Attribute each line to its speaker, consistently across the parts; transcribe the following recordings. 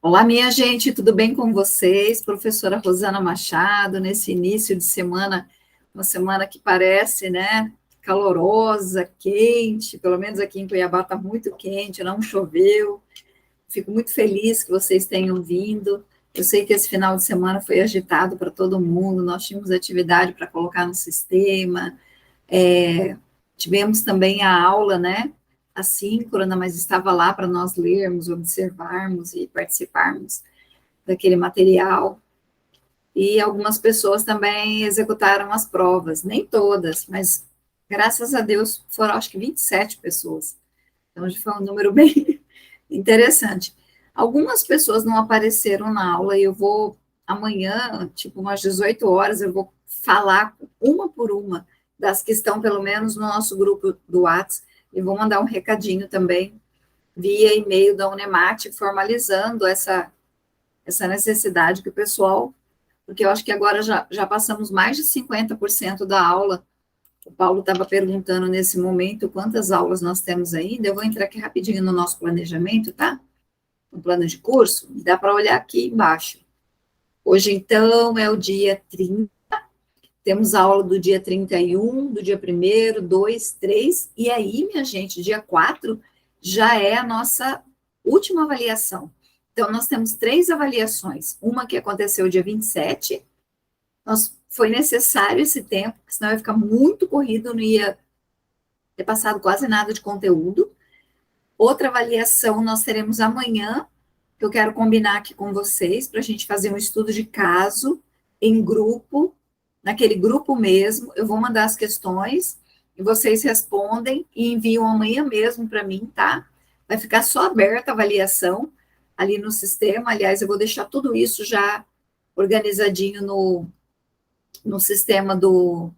Speaker 1: Olá, minha gente, tudo bem com vocês? Professora Rosana Machado, nesse início de semana, uma semana que parece, né, calorosa, quente, pelo menos aqui em Cuiabá está muito quente, não choveu. Fico muito feliz que vocês tenham vindo. Eu sei que esse final de semana foi agitado para todo mundo, nós tínhamos atividade para colocar no sistema, tivemos também a aula, né, assíncrona, mas estava lá para nós lermos, observarmos e participarmos daquele material. E algumas pessoas também executaram as provas, nem todas, mas graças a Deus foram acho que 27 pessoas. Então, hoje foi um número bem interessante. Algumas pessoas não apareceram na aula e eu vou, amanhã, tipo umas 18 horas, eu vou falar uma por uma das que estão, pelo menos, no nosso grupo do WhatsApp, e vou mandar um recadinho também via e-mail da Unemate, formalizando essa necessidade que o pessoal, porque eu acho que agora já passamos mais de 50% da aula. O Paulo estava perguntando nesse momento quantas aulas nós temos ainda. Eu vou entrar aqui rapidinho no nosso planejamento, tá? No plano de curso, dá para olhar aqui embaixo. Hoje, então, é o dia 30, temos a aula do dia 31, do dia 1º, 2, 3, e aí, minha gente, dia 4 já é a nossa última avaliação. Então, nós temos 3 avaliações. Uma que aconteceu dia 27, foi necessário esse tempo, senão ia ficar muito corrido, não ia ter passado quase nada de conteúdo. Outra avaliação nós teremos amanhã, que eu quero combinar aqui com vocês, para a gente fazer um estudo de caso em grupo, naquele grupo mesmo. Eu vou mandar as questões e vocês respondem e enviam amanhã mesmo para mim, tá? Vai ficar só aberta a avaliação ali no sistema. Aliás, eu vou deixar tudo isso já organizadinho no sistema do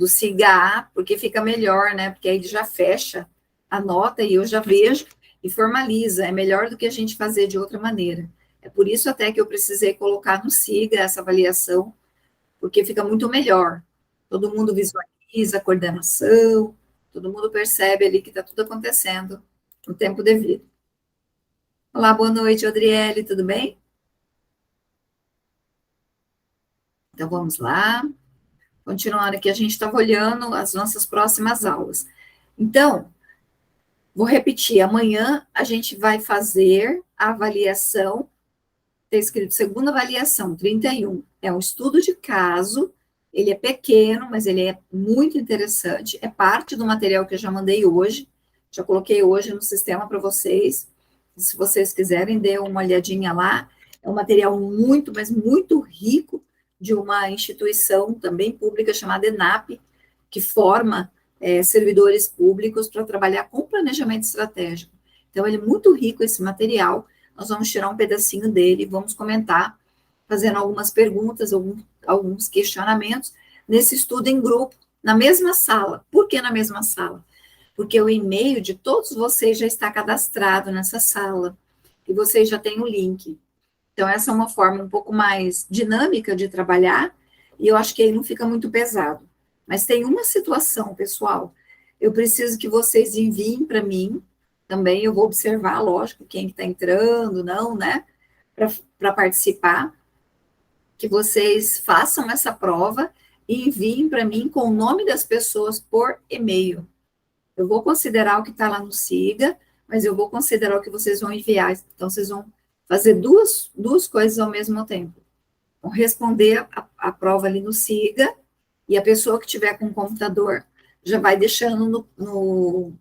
Speaker 1: SIGA, porque fica melhor, né? Porque aí ele já fecha a nota e eu já vejo e formaliza. É melhor do que a gente fazer de outra maneira. É por isso até que eu precisei colocar no SIGA essa avaliação, porque fica muito melhor. Todo mundo visualiza a coordenação, todo mundo percebe ali que está tudo acontecendo no tempo devido. Olá, boa noite, Adriele, tudo bem? Então vamos lá. Continuando aqui, a gente estava olhando as nossas próximas aulas. Então, vou repetir, amanhã a gente vai fazer a avaliação, está escrito segunda avaliação, 31. É um estudo de caso, ele é pequeno, mas ele é muito interessante, é parte do material que eu já mandei hoje, já coloquei hoje no sistema para vocês, se vocês quiserem, dê uma olhadinha lá, é um material muito, mas muito rico, de uma instituição também pública chamada ENAP, que forma servidores públicos para trabalhar com planejamento estratégico. Então, ele é muito rico, esse material. Nós vamos tirar um pedacinho dele e vamos comentar, fazendo algumas perguntas, alguns questionamentos, nesse estudo em grupo, na mesma sala. Por que na mesma sala? Porque o e-mail de todos vocês já está cadastrado nessa sala, e vocês já têm o link. Então, essa é uma forma um pouco mais dinâmica de trabalhar, e eu acho que aí não fica muito pesado. Mas tem uma situação, pessoal, eu preciso que vocês enviem para mim, também eu vou observar, lógico, quem está entrando, não, né, para participar, que vocês façam essa prova e enviem para mim com o nome das pessoas por e-mail. Eu vou considerar o que está lá no SIGA, mas eu vou considerar o que vocês vão enviar. Então, vocês vão fazer duas coisas ao mesmo tempo. Vão responder a prova ali no SIGA, e a pessoa que tiver com o computador já vai deixando no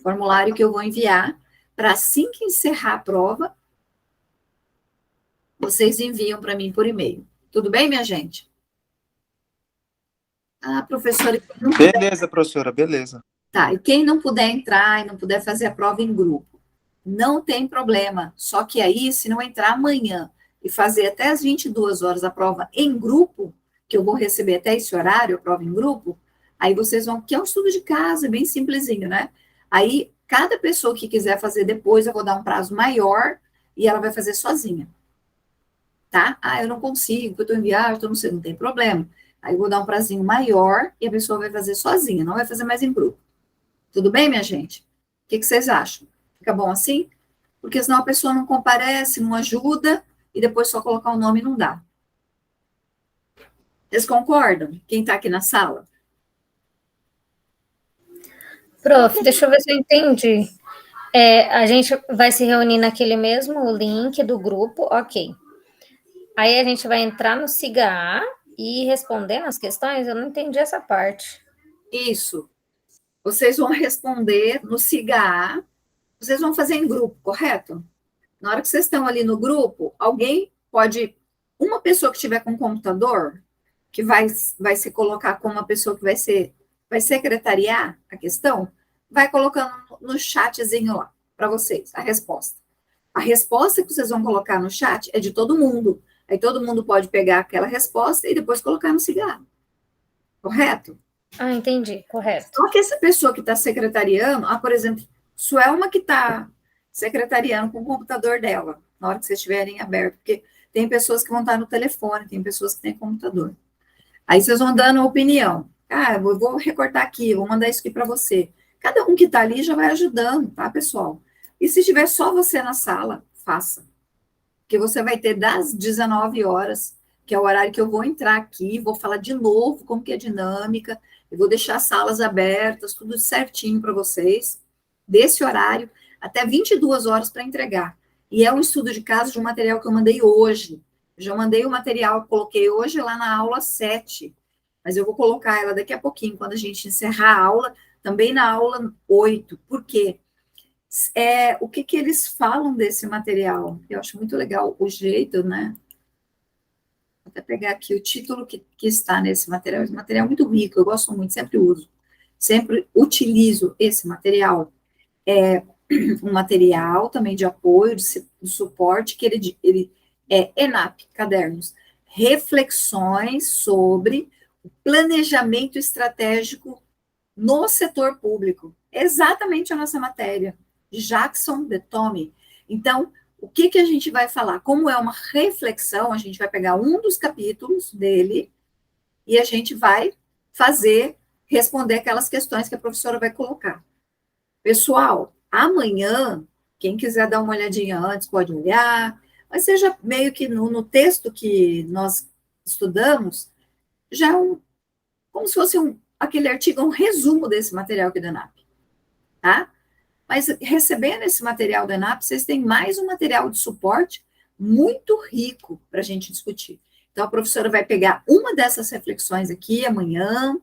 Speaker 1: formulário que eu vou enviar, para assim que encerrar a prova, vocês enviam para mim por e-mail. Tudo bem, minha gente? Ah, professora,
Speaker 2: Beleza, professora, beleza.
Speaker 1: tá, e quem não puder entrar e não puder fazer a prova em grupo, não tem problema. Só que aí, se não entrar amanhã e fazer até as 22 horas a prova em grupo, que eu vou receber até esse horário, a prova em grupo, aí vocês vão, que é um estudo de casa, é bem simplesinho, né? Aí, cada pessoa que quiser fazer depois, eu vou dar um prazo maior e ela vai fazer sozinha, tá? Ah, eu não consigo, eu estou em viagem, eu não sei, não tem problema. Aí eu vou dar um prazinho maior e a pessoa vai fazer sozinha, não vai fazer mais em grupo. Tudo bem, minha gente? O que vocês acham? Fica bom assim? porque senão a pessoa não comparece, não ajuda, e depois só colocar o nome não dá. Vocês concordam? Quem está aqui na sala?
Speaker 3: Prof, deixa eu ver se eu entendi. A gente vai se reunir naquele mesmo link do grupo, ok. Aí a gente vai entrar no SIGA e ir respondendo as questões? Eu não entendi essa parte.
Speaker 1: Isso. Vocês vão responder no SIGA, vocês vão fazer em grupo, correto? Na hora que vocês estão ali no grupo, alguém pode, uma pessoa que estiver com computador, que vai se colocar como uma pessoa que vai secretariar a questão, vai colocando no chatzinho lá, para vocês, a resposta. A resposta que vocês vão colocar no chat é de todo mundo. Aí todo mundo pode pegar aquela resposta e depois colocar no cigarro. Correto?
Speaker 3: Ah, entendi, correto.
Speaker 1: Só que essa pessoa que está secretariando, por exemplo, Suelma que está secretariando com o computador dela, na hora que vocês estiverem aberto, porque tem pessoas que vão estar no telefone, tem pessoas que têm computador. Aí vocês vão dando a opinião. Eu vou recortar aqui, vou mandar isso aqui para você. Cada um que está ali já vai ajudando, tá, pessoal? E se tiver só você na sala, faça. Porque você vai ter das 19 horas, que é o horário que eu vou entrar aqui, vou falar de novo como que é a dinâmica, eu vou deixar as salas abertas, tudo certinho para vocês, desse horário até 22 horas para entregar. E é um estudo de caso de um material que eu mandei hoje. Já mandei o material, coloquei hoje lá na aula 7, mas eu vou colocar ela daqui a pouquinho, quando a gente encerrar a aula, também na aula 8. Por quê? O que eles falam desse material? Eu acho muito legal o jeito, né? Vou até pegar aqui o título que está nesse material. Esse material é muito rico, eu gosto muito, sempre uso. Sempre utilizo esse material. É um material também de apoio, de suporte, que ele é ENAP, cadernos, reflexões sobre o planejamento estratégico no setor público. Exatamente a nossa matéria, de Jackson de Tome. Então, o que a gente vai falar? Como é uma reflexão, a gente vai pegar um dos capítulos dele e a gente vai responder aquelas questões que a professora vai colocar. Pessoal, amanhã, quem quiser dar uma olhadinha antes, pode olhar, mas seja meio que no texto que nós estudamos, já como se fosse aquele artigo, um resumo desse material aqui da ENAP, tá? Mas recebendo esse material da ENAP, vocês têm mais um material de suporte muito rico para a gente discutir. Então, a professora vai pegar uma dessas reflexões aqui amanhã,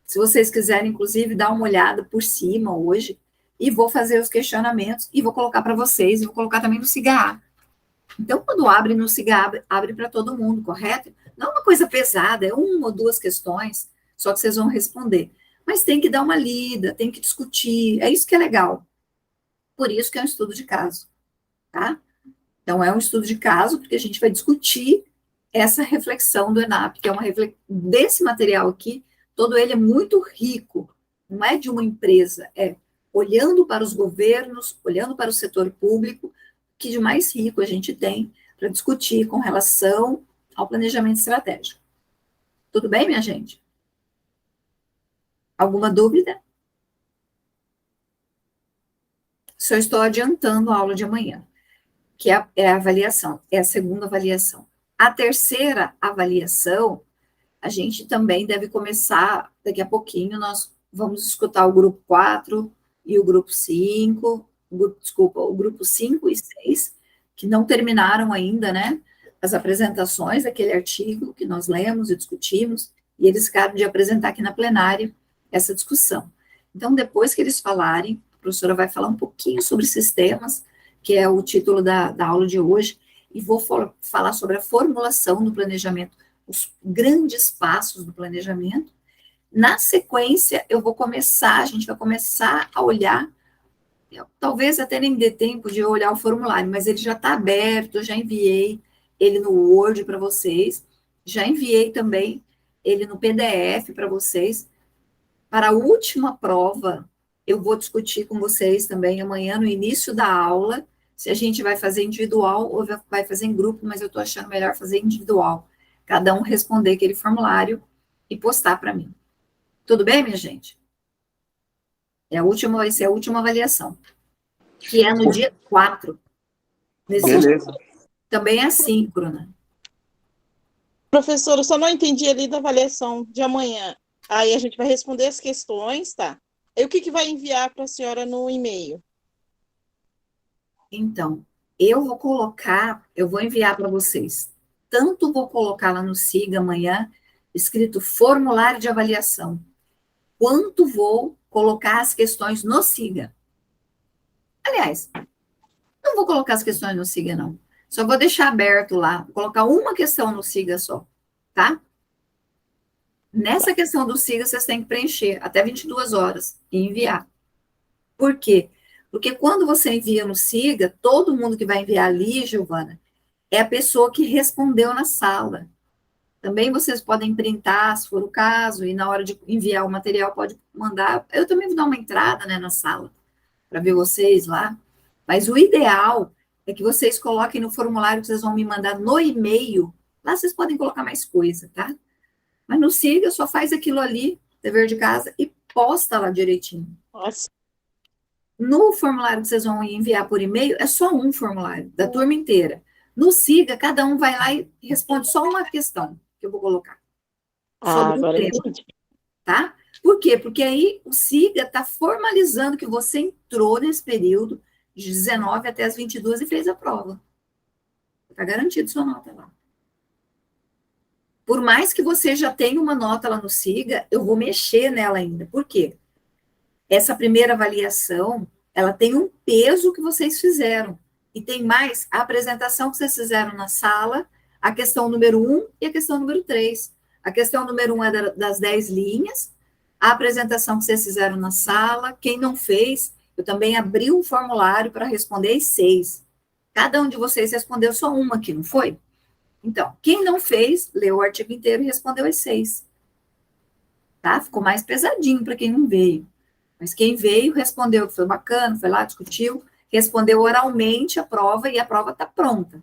Speaker 1: se vocês quiserem, inclusive, dar uma olhada por cima hoje, e vou fazer os questionamentos, e vou colocar para vocês, e vou colocar também no SIGA. Então, quando abre no SIGA, abre para todo mundo, correto? Não é uma coisa pesada, é uma ou duas questões, só que vocês vão responder. Mas tem que dar uma lida, tem que discutir, é isso que é legal. Por isso que é um estudo de caso, tá? Então, é um estudo de caso, porque a gente vai discutir essa reflexão do ENAP, que é desse material aqui, todo ele é muito rico, não é de uma empresa, é olhando para os governos, olhando para o setor público, que de mais rico a gente tem para discutir com relação ao planejamento estratégico. Tudo bem, minha gente? Alguma dúvida? Só estou adiantando a aula de amanhã, que é a avaliação, é a segunda avaliação. A terceira avaliação, a gente também deve começar, daqui a pouquinho, nós vamos escutar o grupo 4 e o grupo 5, o grupo 5 e 6, que não terminaram ainda, né, as apresentações daquele artigo que nós lemos e discutimos, e eles ficaram de apresentar aqui na plenária essa discussão. Então, depois que eles falarem, a professora vai falar um pouquinho sobre sistemas, que é o título da aula de hoje, e vou falar sobre a formulação do planejamento, os grandes passos do planejamento. Na sequência, a gente vai começar a olhar, talvez até nem dê tempo de olhar o formulário, mas ele já está aberto, eu já enviei ele no Word para vocês, já enviei também ele no PDF para vocês. Para a última prova, eu vou discutir com vocês também amanhã, no início da aula, se a gente vai fazer individual ou vai fazer em grupo, mas eu estou achando melhor fazer individual. Cada um responder aquele formulário e postar para mim. Tudo bem, minha gente? Vai ser a última avaliação, que é no dia 4.
Speaker 2: Beleza.
Speaker 1: Também é assíncrona.
Speaker 4: Professor, eu só não entendi ali da avaliação de amanhã. Aí a gente vai responder as questões, tá? E o que vai enviar para a senhora no e-mail?
Speaker 1: Então, eu vou enviar para vocês. Tanto vou colocar lá no SIGA amanhã, escrito formulário de avaliação, quanto vou colocar as questões no SIGA. Aliás, não vou colocar as questões no SIGA, não. Só vou deixar aberto lá, vou colocar uma questão no SIGA só, tá? Nessa questão do SIGA, vocês têm que preencher até 22 horas e enviar. Por quê? Porque quando você envia no SIGA, todo mundo que vai enviar ali, Giovana, é a pessoa que respondeu na sala. Também vocês podem printar, se for o caso, e na hora de enviar o material, pode mandar. Eu também vou dar uma entrada, né, na sala, para ver vocês lá. Mas o ideal é que vocês coloquem no formulário que vocês vão me mandar no e-mail. Lá vocês podem colocar mais coisa, tá? Mas no SIGA, só faz aquilo ali, dever de casa, e posta lá direitinho.
Speaker 4: Nossa.
Speaker 1: No formulário que vocês vão enviar por e-mail, é só um formulário, da turma inteira. No SIGA, cada um vai lá e responde só uma questão que eu vou colocar. Sobre o
Speaker 4: Agora
Speaker 1: tema,
Speaker 4: entendi.
Speaker 1: tá? Por quê? Porque aí o SIGA está formalizando que você entrou nesse período de 19 até as 22 e fez a prova. Está garantido sua nota lá. Por mais que você já tenha uma nota lá no SIGA, eu vou mexer nela ainda. Por quê? Essa primeira avaliação, ela tem um peso que vocês fizeram. E tem mais a apresentação que vocês fizeram na sala, a questão número 1 e a questão número 3. A questão número 1 é das 10 linhas, a apresentação que vocês fizeram na sala, quem não fez, eu também abri um formulário para responder as 6. Cada um de vocês respondeu só uma aqui, não foi? Então, quem não fez, leu o artigo inteiro e respondeu as 6. Tá? Ficou mais pesadinho para quem não veio. Mas quem veio, respondeu que foi bacana, foi lá, discutiu, respondeu oralmente a prova e a prova está pronta.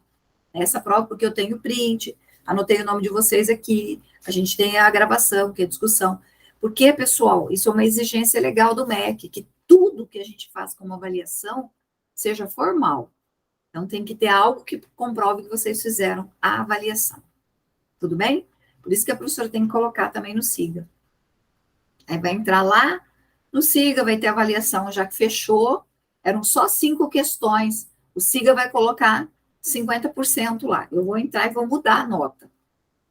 Speaker 1: Essa prova, porque eu tenho print, anotei o nome de vocês aqui, a gente tem a gravação, que é a discussão. Porque, pessoal, isso é uma exigência legal do MEC, que tudo que a gente faz como avaliação seja formal. Então, tem que ter algo que comprove que vocês fizeram a avaliação. Tudo bem? Por isso que a professora tem que colocar também no SIGA. Aí vai entrar lá, no SIGA vai ter avaliação, já que fechou, eram só 5 questões. O SIGA vai colocar 50% lá. Eu vou entrar e vou mudar a nota.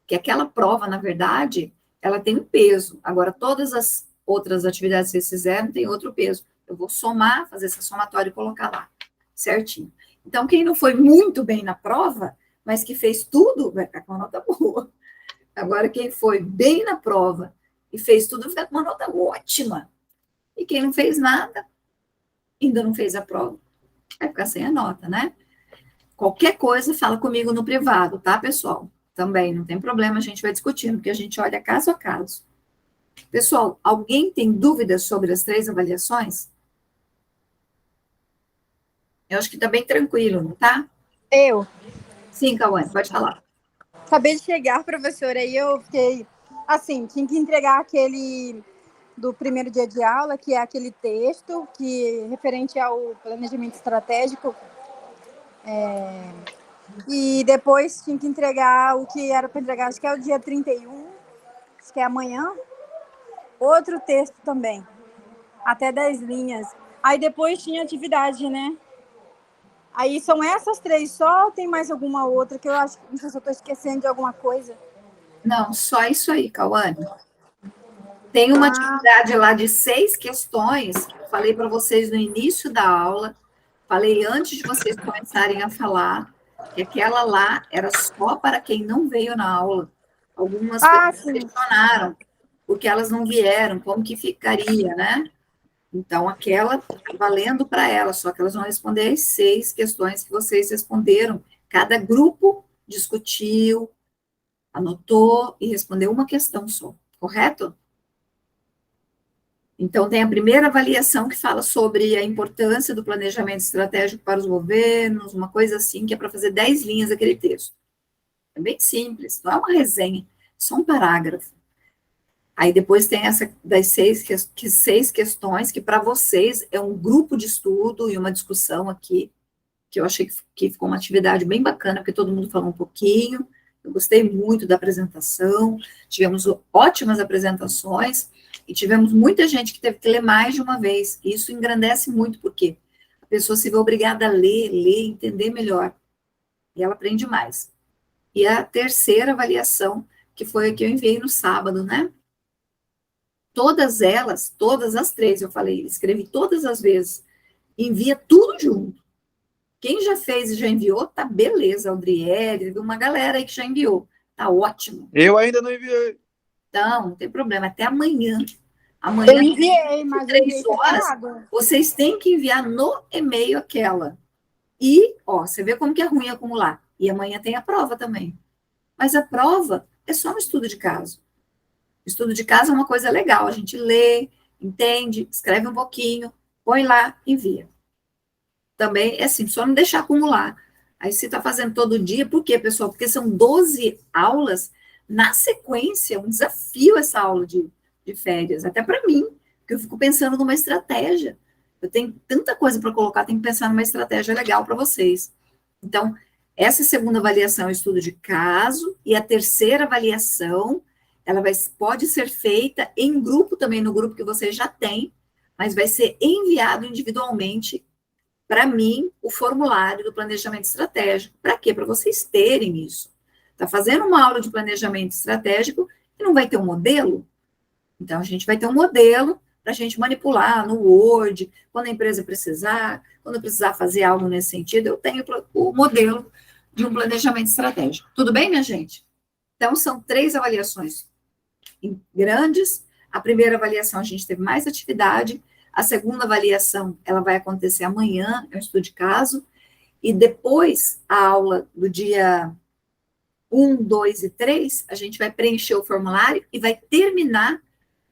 Speaker 1: Que aquela prova, na verdade, ela tem um peso. Agora, todas as outras atividades que vocês fizeram têm outro peso. Eu vou somar, fazer essa somatória e colocar lá, certinho. Então, quem não foi muito bem na prova, mas que fez tudo, vai ficar com uma nota boa. Agora, quem foi bem na prova e fez tudo, vai ficar com uma nota ótima. E quem não fez nada, ainda não fez a prova, vai ficar sem a nota, né? Qualquer coisa, fala comigo no privado, tá, pessoal? Também, não tem problema, a gente vai discutindo, porque a gente olha caso a caso. Pessoal, alguém tem dúvidas sobre as 3 avaliações? Eu acho que tá bem tranquilo, não tá?
Speaker 5: Eu.
Speaker 1: Sim, Cauã, pode falar.
Speaker 5: Acabei de chegar, professora, e eu fiquei assim, tinha que entregar aquele do primeiro dia de aula, que é aquele texto que referente ao planejamento estratégico, e depois tinha que entregar o que era para entregar, acho que é o dia 31, acho que é amanhã, outro texto também, até 10 linhas. Aí depois tinha atividade, né? Aí são essas 3 só, ou tem mais alguma outra que eu acho, não sei se eu estou esquecendo de alguma coisa.
Speaker 1: Não, só isso aí, Cauane. Tem uma atividade lá de 6 questões, que eu falei para vocês no início da aula, falei antes de vocês começarem a falar, que aquela lá era só para quem não veio na aula. Algumas pessoas questionaram, porque elas não vieram, como que ficaria, né? Então, aquela tá valendo para elas, só que elas vão responder as 6 questões que vocês responderam. Cada grupo discutiu, anotou e respondeu uma questão só, correto? Então, tem a primeira avaliação que fala sobre a importância do planejamento estratégico para os governos, uma coisa assim, que é para fazer 10 linhas daquele texto. É bem simples, não é uma resenha, é só um parágrafo. Aí depois tem essa das 6 questões, que para vocês é um grupo de estudo e uma discussão aqui, que eu achei que ficou uma atividade bem bacana, porque todo mundo falou um pouquinho. Eu gostei muito da apresentação, tivemos ótimas apresentações, e tivemos muita gente que teve que ler mais de uma vez. E isso engrandece muito, porque a pessoa se vê obrigada a ler, entender melhor, e ela aprende mais. E a terceira avaliação, que foi a que eu enviei no sábado, né? Todas elas, todas as três, eu falei, escrevi todas as vezes, envia tudo junto. Quem já fez e já enviou, tá beleza, Aldriele, teve uma galera aí que já enviou, tá ótimo.
Speaker 2: Eu ainda não enviei.
Speaker 1: Então, não tem problema, até amanhã.
Speaker 5: Eu
Speaker 1: Amanhã,
Speaker 5: enviei, mas eu enviei
Speaker 1: 3 horas,
Speaker 5: separado.
Speaker 1: vocês têm que enviar no e-mail aquela. E, ó, você vê como que é ruim acumular. E amanhã tem a prova também. Mas a prova é só um estudo de caso. Estudo de caso é uma coisa legal, a gente lê, entende, escreve um pouquinho, põe lá, envia. Também é assim, só não deixar acumular. Aí você está fazendo todo dia, por quê, pessoal? Porque são 12 aulas na sequência, um desafio essa aula de férias, até para mim, porque eu fico pensando numa estratégia. Eu tenho tanta coisa para colocar, tenho que pensar numa estratégia legal para vocês. Então, essa segunda avaliação é o estudo de caso, e a terceira avaliação, ela pode ser feita em grupo também, no grupo que você já tem, mas vai ser enviado individualmente para mim, o formulário do planejamento estratégico. Para quê? Para vocês terem isso. Está fazendo uma aula de planejamento estratégico e não vai ter um modelo? Então, a gente vai ter um modelo para a gente manipular no Word, quando a empresa precisar, quando precisar fazer algo nesse sentido, eu tenho o modelo de um planejamento estratégico. Tudo bem, minha gente? Então, são 3 avaliações grandes. A primeira avaliação, a gente teve mais atividade. A segunda avaliação, ela vai acontecer amanhã, é um estudo de caso. E depois, a aula do dia 1, 2 e 3, a gente vai preencher o formulário e vai terminar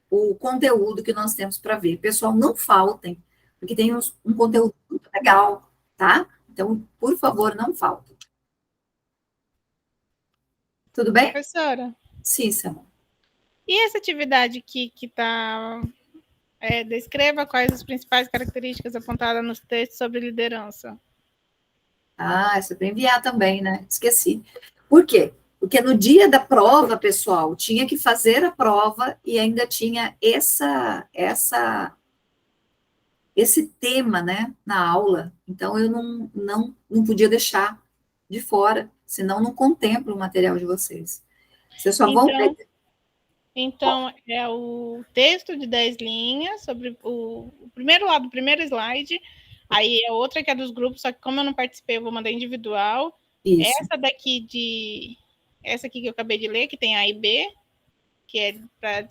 Speaker 1: o conteúdo que nós temos para ver. Pessoal, não faltem, porque tem um conteúdo muito legal, tá? Então, por favor, não faltem. Tudo bem?
Speaker 6: Professora,
Speaker 1: Sim, Samuel.
Speaker 6: e essa atividade que está... descreva quais as principais características apontadas nos textos sobre liderança.
Speaker 1: Ah, essa é para enviar também, né? Esqueci. Por quê? Porque no dia da prova, pessoal, tinha que fazer a prova e ainda tinha esse tema, né, na aula. Então, eu não podia deixar de fora, senão não contemplo o material de vocês. Vocês só vão ver.
Speaker 6: Então, é o texto de 10 linhas sobre o primeiro lado, o primeiro slide. Aí a outra que é dos grupos, só que como eu não participei, eu vou mandar individual.
Speaker 1: Isso.
Speaker 6: Essa aqui que eu acabei de ler, que tem A e B, que é para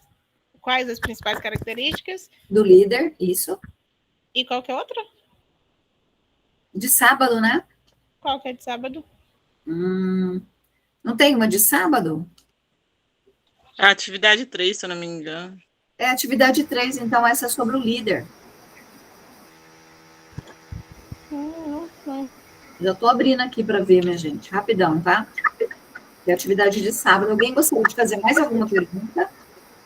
Speaker 6: quais as principais características.
Speaker 1: Do líder, isso.
Speaker 6: E qual que é outra?
Speaker 1: De sábado, né?
Speaker 6: Qual que é de sábado?
Speaker 1: Não tem uma de sábado?
Speaker 4: A atividade 3, se eu não me engano.
Speaker 1: É atividade 3, então essa é sobre o líder.
Speaker 6: Não.
Speaker 1: Já estou abrindo aqui para ver, minha gente. Rapidão, tá? É atividade de sábado. Alguém gostaria de fazer mais alguma pergunta?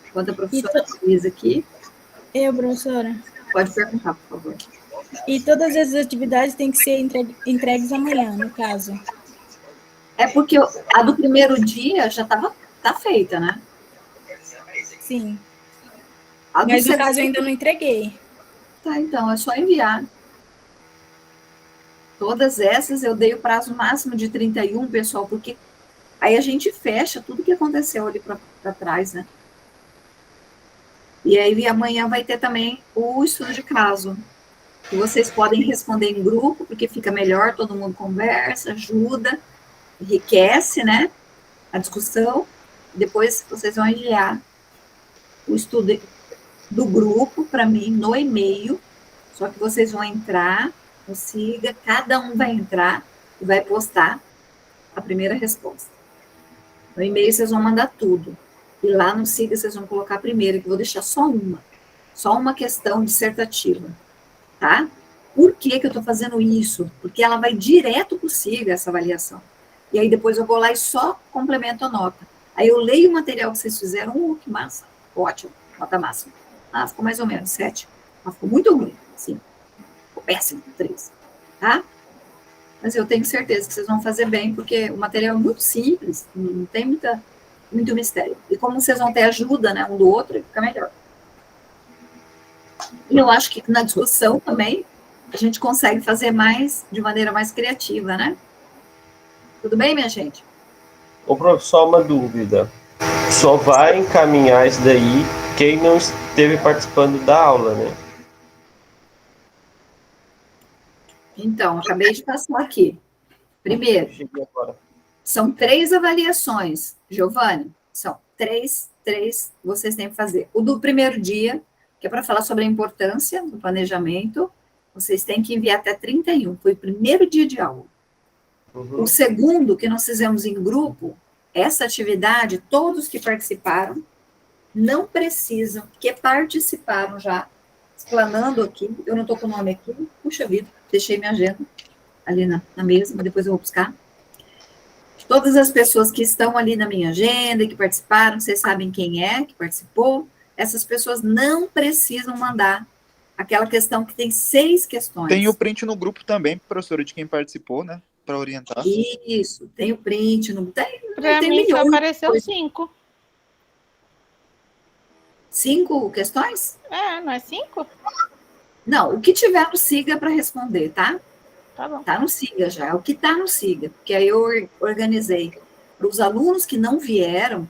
Speaker 1: Enquanto a professora diz aqui.
Speaker 7: Eu, professora.
Speaker 1: Pode perguntar, por favor.
Speaker 7: E todas as atividades têm que ser entregues amanhã, no caso.
Speaker 1: É porque a do primeiro dia já tá feita, né?
Speaker 7: Sim.
Speaker 1: A do
Speaker 7: Mas, no
Speaker 1: segundo...
Speaker 7: caso, eu ainda não entreguei.
Speaker 1: Tá, então, é só enviar. Todas essas eu dei o prazo máximo de 31, pessoal, porque aí a gente fecha tudo que aconteceu ali para trás, né? E aí amanhã vai ter também o estudo de caso, que vocês podem responder em grupo, porque fica melhor, todo mundo conversa, ajuda, enriquece, né, a discussão. Depois vocês vão enviar o estudo do grupo para mim no e-mail, só que vocês vão entrar no Siga, cada um vai entrar e vai postar a primeira resposta. No e-mail vocês vão mandar tudo. E lá no Siga vocês vão colocar a primeira, que eu vou deixar só uma questão dissertativa, tá? Por que eu estou fazendo isso? Porque ela vai direto para o Siga, essa avaliação. E aí depois eu vou lá e só complemento a nota. Aí eu leio o material que vocês fizeram, que massa, ótimo, nota máxima. Ah, ficou mais ou menos 7. Mas ficou muito ruim, sim. Ficou péssimo, 3. Tá? mas eu tenho certeza que vocês vão fazer bem, porque o material é muito simples, não tem muito mistério. E como vocês vão ter ajuda, né, um do outro, fica melhor. E eu acho que na discussão também, a gente consegue fazer de maneira mais criativa, né? Tudo bem, minha gente?
Speaker 8: Ô, professor, uma dúvida. Só vai encaminhar isso daí quem não esteve participando da aula, né?
Speaker 1: Então, acabei de passar aqui. Primeiro,
Speaker 8: Cheguei agora.
Speaker 1: são 3 avaliações, Giovanni. São três, vocês têm que fazer. O do primeiro dia, que é para falar sobre a importância do planejamento, vocês têm que enviar até 31, foi o primeiro dia de aula.
Speaker 8: Uhum.
Speaker 1: O segundo, que nós fizemos em grupo, essa atividade, todos que participaram, não precisam, que participaram já, explanando aqui, eu não estou com o nome aqui, puxa vida, deixei minha agenda ali na mesa, mas depois eu vou buscar. Todas as pessoas que estão ali na minha agenda, que participaram, vocês sabem quem é que participou, essas pessoas não precisam mandar aquela questão que tem 6 questões.
Speaker 2: Tem o print no grupo também, professora, de quem participou, né? Para orientar.
Speaker 1: Isso, tem o print,
Speaker 6: Para
Speaker 1: tem
Speaker 6: mim só
Speaker 1: milhões de
Speaker 6: apareceu
Speaker 1: coisas.
Speaker 6: 5.
Speaker 1: 5 questões?
Speaker 6: Não é 5?
Speaker 1: Não, o que tiver no SIGA para responder, tá?
Speaker 6: Tá bom.
Speaker 1: Tá no SIGA já, é o que tá no SIGA, porque aí eu organizei para os alunos que não vieram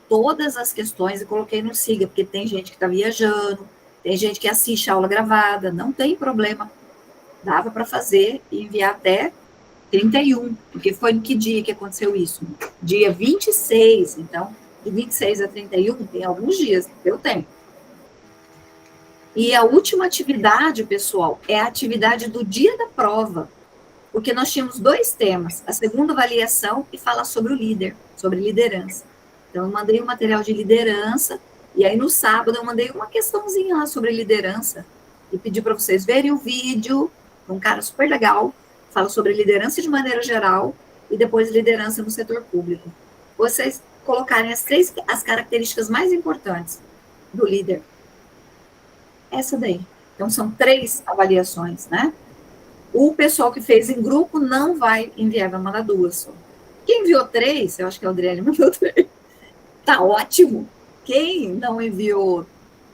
Speaker 1: todas as questões e coloquei no SIGA, porque tem gente que está viajando, tem gente que assiste a aula gravada, não tem problema. Dava para fazer e enviar até 31, porque foi no que dia que aconteceu isso? Dia 26, então, de 26 a 31, tem alguns dias, deu tempo. E a última atividade, pessoal, é a atividade do dia da prova, porque nós tínhamos 2 temas, a segunda avaliação e falar sobre o líder, sobre liderança. Então, eu mandei um material de liderança, e aí no sábado eu mandei uma questãozinha lá sobre liderança, e pedi para vocês verem o vídeo, um cara super legal, fala sobre liderança de maneira geral, e depois liderança no setor público. Vocês colocarem as características mais importantes do líder. Essa daí. Então, são 3 avaliações, né? O pessoal que fez em grupo não vai enviar, vai mandar 2 só. Quem enviou 3, eu acho que a Adriele mandou 3, tá ótimo. Quem não enviou,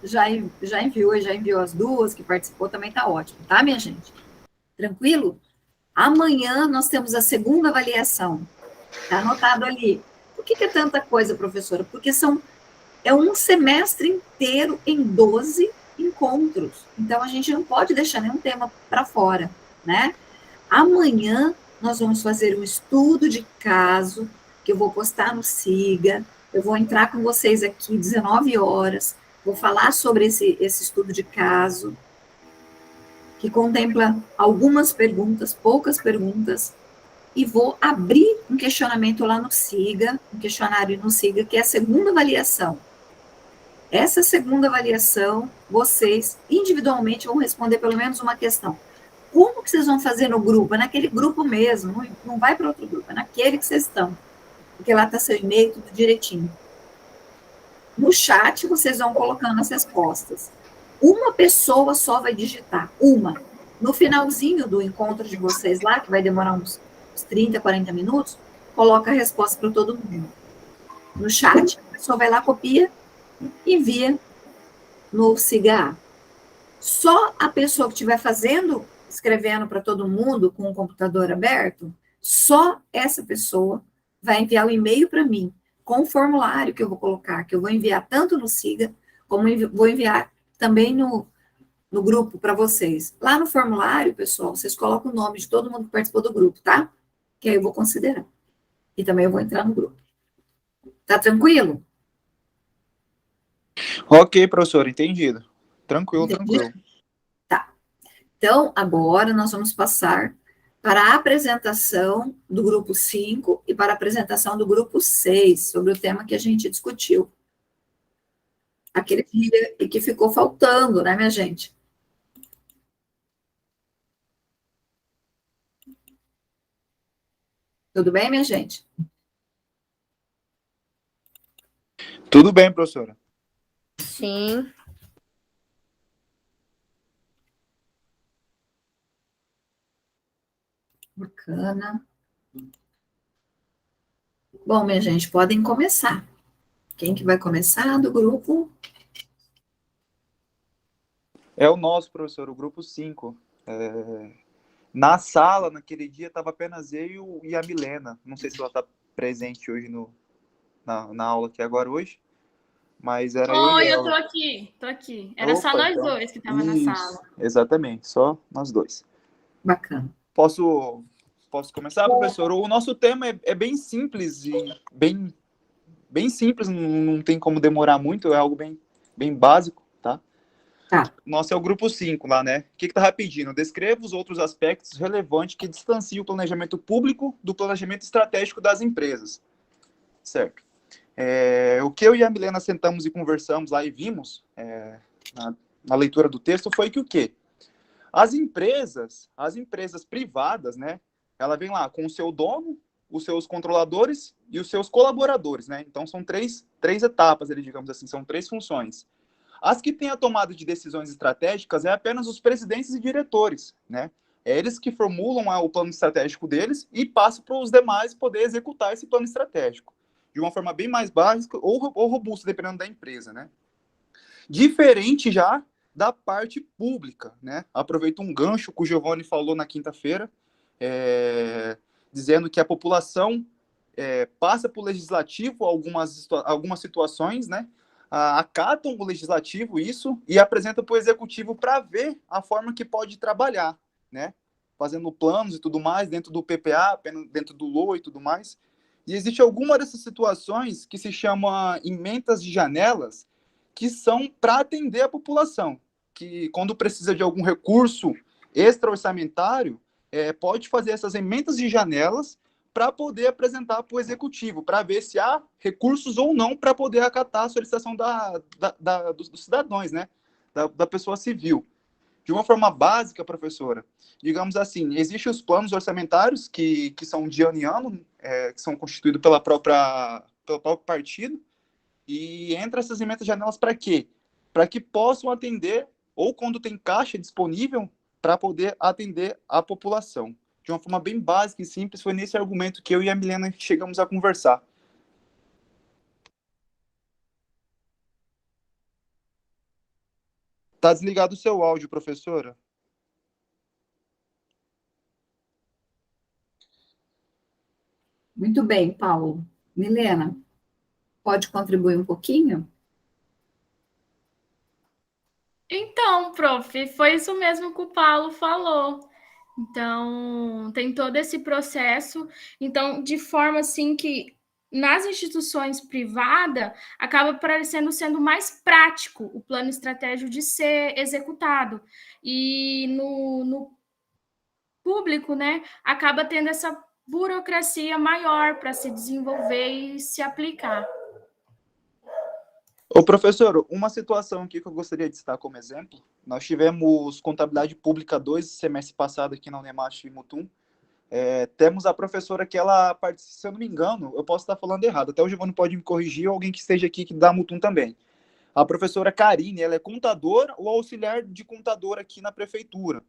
Speaker 1: já enviou e já enviou as 2, que participou, também tá ótimo, tá, minha gente? Tranquilo? Amanhã nós temos a segunda avaliação. Tá anotado ali. Por que é tanta coisa, professora? Porque é um semestre inteiro em 12 encontros. Então, a gente não pode deixar nenhum tema para fora, né? Amanhã, nós vamos fazer um estudo de caso, que eu vou postar no SIGA, eu vou entrar com vocês aqui 19 horas, vou falar sobre esse estudo de caso, que contempla algumas perguntas, poucas perguntas, e vou abrir um questionamento lá no SIGA, um questionário no SIGA, que é a segunda avaliação. Essa segunda avaliação, vocês individualmente vão responder pelo menos uma questão. Como que vocês vão fazer no grupo? É naquele grupo mesmo, não vai para outro grupo, é naquele que vocês estão. Porque lá está seu e-mail, tudo direitinho. No chat, vocês vão colocando as respostas. Uma pessoa só vai digitar, uma. No finalzinho do encontro de vocês lá, que vai demorar uns 30, 40 minutos, coloca a resposta para todo mundo. No chat, a pessoa vai lá, copia, envia no SIGA. Só a pessoa que estiver escrevendo para todo mundo com o computador aberto, só essa pessoa vai enviar o e-mail para mim, com o formulário que eu vou colocar, que eu vou enviar tanto no SIGA, como vou enviar também no grupo para vocês. Lá no formulário, pessoal, vocês colocam o nome de todo mundo que participou do grupo, tá? Que aí eu vou considerar. E também eu vou entrar no grupo. Tá tranquilo?
Speaker 2: Ok, professor, entendido. Tranquilo,
Speaker 1: Entendido?
Speaker 2: tranquilo.
Speaker 1: Tá. Então, agora nós vamos passar para a apresentação do grupo 5 e para a apresentação do grupo 6, sobre o tema que a gente discutiu. Aquele dia e que ficou faltando, né, minha gente? Tudo bem, minha gente?
Speaker 2: Tudo bem, professora.
Speaker 3: Sim.
Speaker 1: Bacana. Bom, minha gente, podem começar. Quem que vai começar do grupo?
Speaker 2: É o nosso, professor, o grupo 5. Na sala, naquele dia, estava apenas eu e a Milena. Não sei se ela está presente hoje na aula aqui agora hoje, mas era eu e
Speaker 9: Oi, eu
Speaker 2: ela.
Speaker 9: tô aqui. Era só
Speaker 2: Opa,
Speaker 9: nós
Speaker 2: então.
Speaker 9: dois que tava na
Speaker 2: Isso,
Speaker 9: sala.
Speaker 2: exatamente, só nós dois.
Speaker 1: Bacana.
Speaker 2: Posso começar, professor? O nosso tema é bem simples e bem simples, não tem como demorar muito, é algo bem básico, tá?
Speaker 1: Tá.
Speaker 2: Nosso é o grupo 5 lá, né? O que estava pedindo? Descreva os outros aspectos relevantes que distanciam o planejamento público do planejamento estratégico das empresas. Certo. O que eu e a Milena sentamos e conversamos lá e vimos na leitura do texto foi que o quê? As empresas privadas, né? Ela vem lá com o seu dono, os seus controladores e os seus colaboradores, né? Então são três etapas, digamos assim, são 3 funções. As que têm a tomada de decisões estratégicas é apenas os presidentes e diretores, né? É eles que formulam o plano estratégico deles e passam para os demais poder executar esse plano estratégico de uma forma bem mais básica ou robusta, dependendo da empresa, né? Diferente já da parte pública, né? Aproveito um gancho que o Giovanni falou na quinta-feira, dizendo que a população passa para o legislativo algumas situações, né? Acatam o legislativo isso e apresentam para o executivo para ver a forma que pode trabalhar, né? Fazendo planos e tudo mais dentro do PPA, dentro do LOA e tudo mais. E existe alguma dessas situações que se chama emendas de janelas, que são para atender a população, que quando precisa de algum recurso extra-orçamentário, pode fazer essas emendas de janelas para poder apresentar para o executivo, para ver se há recursos ou não para poder acatar a solicitação dos cidadãos, né? Da pessoa civil. De uma forma básica, professora, digamos assim, existem os planos orçamentários que são de ano em ano, que são constituídos pelo próprio partido, e entra essas emendas de janelas para quê? Para que possam atender, ou quando tem caixa disponível, para poder atender a população. De uma forma bem básica e simples, foi nesse argumento que eu e a Milena chegamos a conversar. Tá desligado o seu áudio, professora?
Speaker 1: Muito bem, Paulo. Milena, pode contribuir um pouquinho?
Speaker 9: Então, prof, foi isso mesmo que o Paulo falou. Então, tem todo esse processo. Então, de forma assim que nas instituições privadas acaba parecendo sendo mais prático o plano estratégico de ser executado. E no público, né, acaba tendo essa burocracia maior para se desenvolver e se aplicar.
Speaker 2: Ô, professor, uma situação aqui que eu gostaria de citar como exemplo, nós tivemos Contabilidade Pública 2, semestre passado aqui na Unemat em Mutum. Temos a professora que ela, se eu não me engano, eu posso estar falando errado, até o Giovanni pode me corrigir, ou alguém que esteja aqui que dá Mutum também. A professora Karine, ela é contadora ou auxiliar de contador aqui na prefeitura.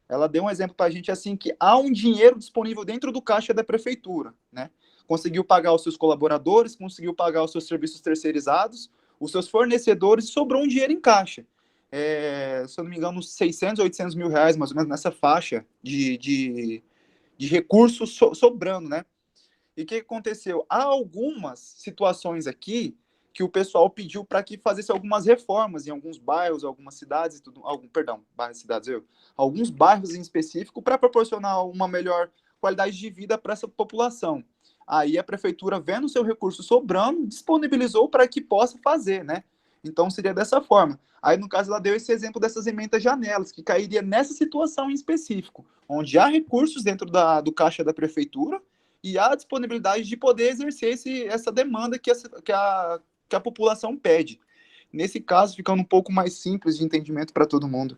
Speaker 2: Ela deu um exemplo para a gente assim, que há um dinheiro disponível dentro do caixa da prefeitura, né? Conseguiu pagar os seus colaboradores, conseguiu pagar os seus serviços terceirizados, os seus fornecedores, sobrou um dinheiro em caixa. Se eu não me engano, 600, 800 mil reais, mais ou menos, nessa faixa de recursos sobrando, né? E o que aconteceu? Há algumas situações aqui que o pessoal pediu para que fizesse algumas reformas em alguns bairros, algumas cidades, alguns bairros em específico para proporcionar uma melhor qualidade de vida para essa população. Aí a prefeitura, vendo o seu recurso sobrando, disponibilizou para que possa fazer, né? Então seria dessa forma. Aí, no caso, ela deu esse exemplo dessas emendas janelas, que cairia nessa situação em específico, onde há recursos dentro do caixa da prefeitura e há disponibilidade de poder exercer essa demanda que a população pede. Nesse caso, ficando um pouco mais simples de entendimento para todo mundo.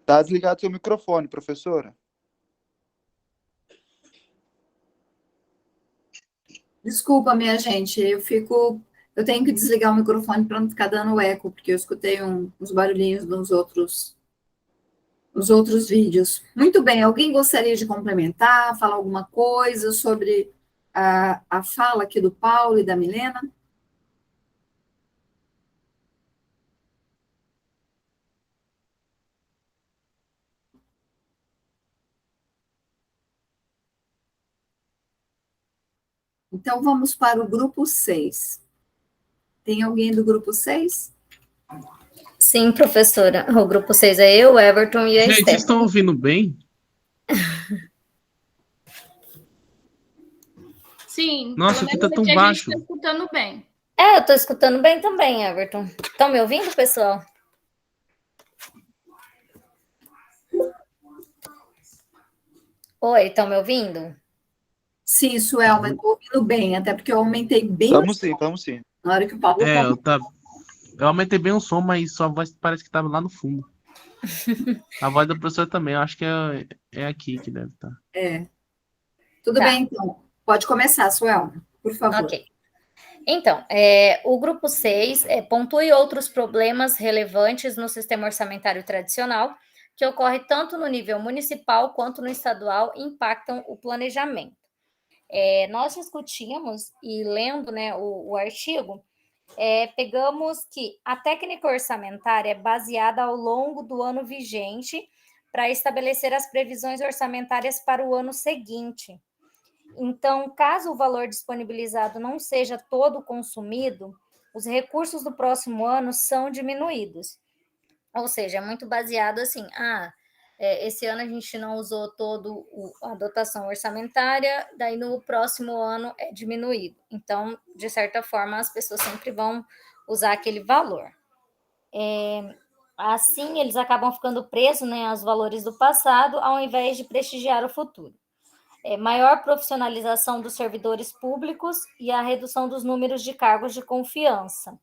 Speaker 2: Tá desligado seu microfone, professora.
Speaker 1: Desculpa, minha gente, eu tenho que desligar o microfone para não ficar dando eco, porque eu escutei uns barulhinhos dos outros os outros vídeos. Muito bem, alguém gostaria de complementar, falar alguma coisa sobre a fala aqui do Paulo e da Milena? Então, vamos para o grupo 6. Tem alguém do grupo 6?
Speaker 3: Sim, professora. O grupo 6 é eu, o Everton e a
Speaker 10: Gente, vocês
Speaker 3: Stephanie.
Speaker 10: estão ouvindo bem?
Speaker 9: Sim,
Speaker 10: Nossa,
Speaker 9: pelo
Speaker 10: aqui tá
Speaker 9: menos
Speaker 10: tão
Speaker 9: aqui a
Speaker 10: baixo.
Speaker 9: gente está escutando bem.
Speaker 3: Eu estou escutando bem também, Everton. Estão me ouvindo, pessoal? Oi, estão me ouvindo?
Speaker 1: Sim, Suelma, estou ouvindo bem, até porque eu aumentei bem
Speaker 2: Estamos sim.
Speaker 1: na hora que o Paulo
Speaker 10: Eu aumentei bem o som, mas sua voz parece que estava lá no fundo. A voz da professora também, eu acho que é aqui que deve estar.
Speaker 1: Tudo bem, então. Pode começar, Suelma, por favor.
Speaker 3: Ok. Então, o grupo 6 pontue outros problemas relevantes no sistema orçamentário tradicional, que ocorre tanto no nível municipal quanto no estadual e impactam o planejamento. Nós discutimos, e lendo, né, o artigo, pegamos que a técnica orçamentária é baseada ao longo do ano vigente para estabelecer as previsões orçamentárias para o ano seguinte. Então, caso o valor disponibilizado não seja todo consumido, os recursos do próximo ano são diminuídos. Ou seja, é muito baseado assim, esse ano a gente não usou todo a dotação orçamentária, daí no próximo ano é diminuído. Então, de certa forma, as pessoas sempre vão usar aquele valor. Assim, eles acabam ficando presos, né, aos valores do passado, ao invés de prestigiar o futuro. Maior profissionalização dos servidores públicos e a redução dos números de cargos de confiança.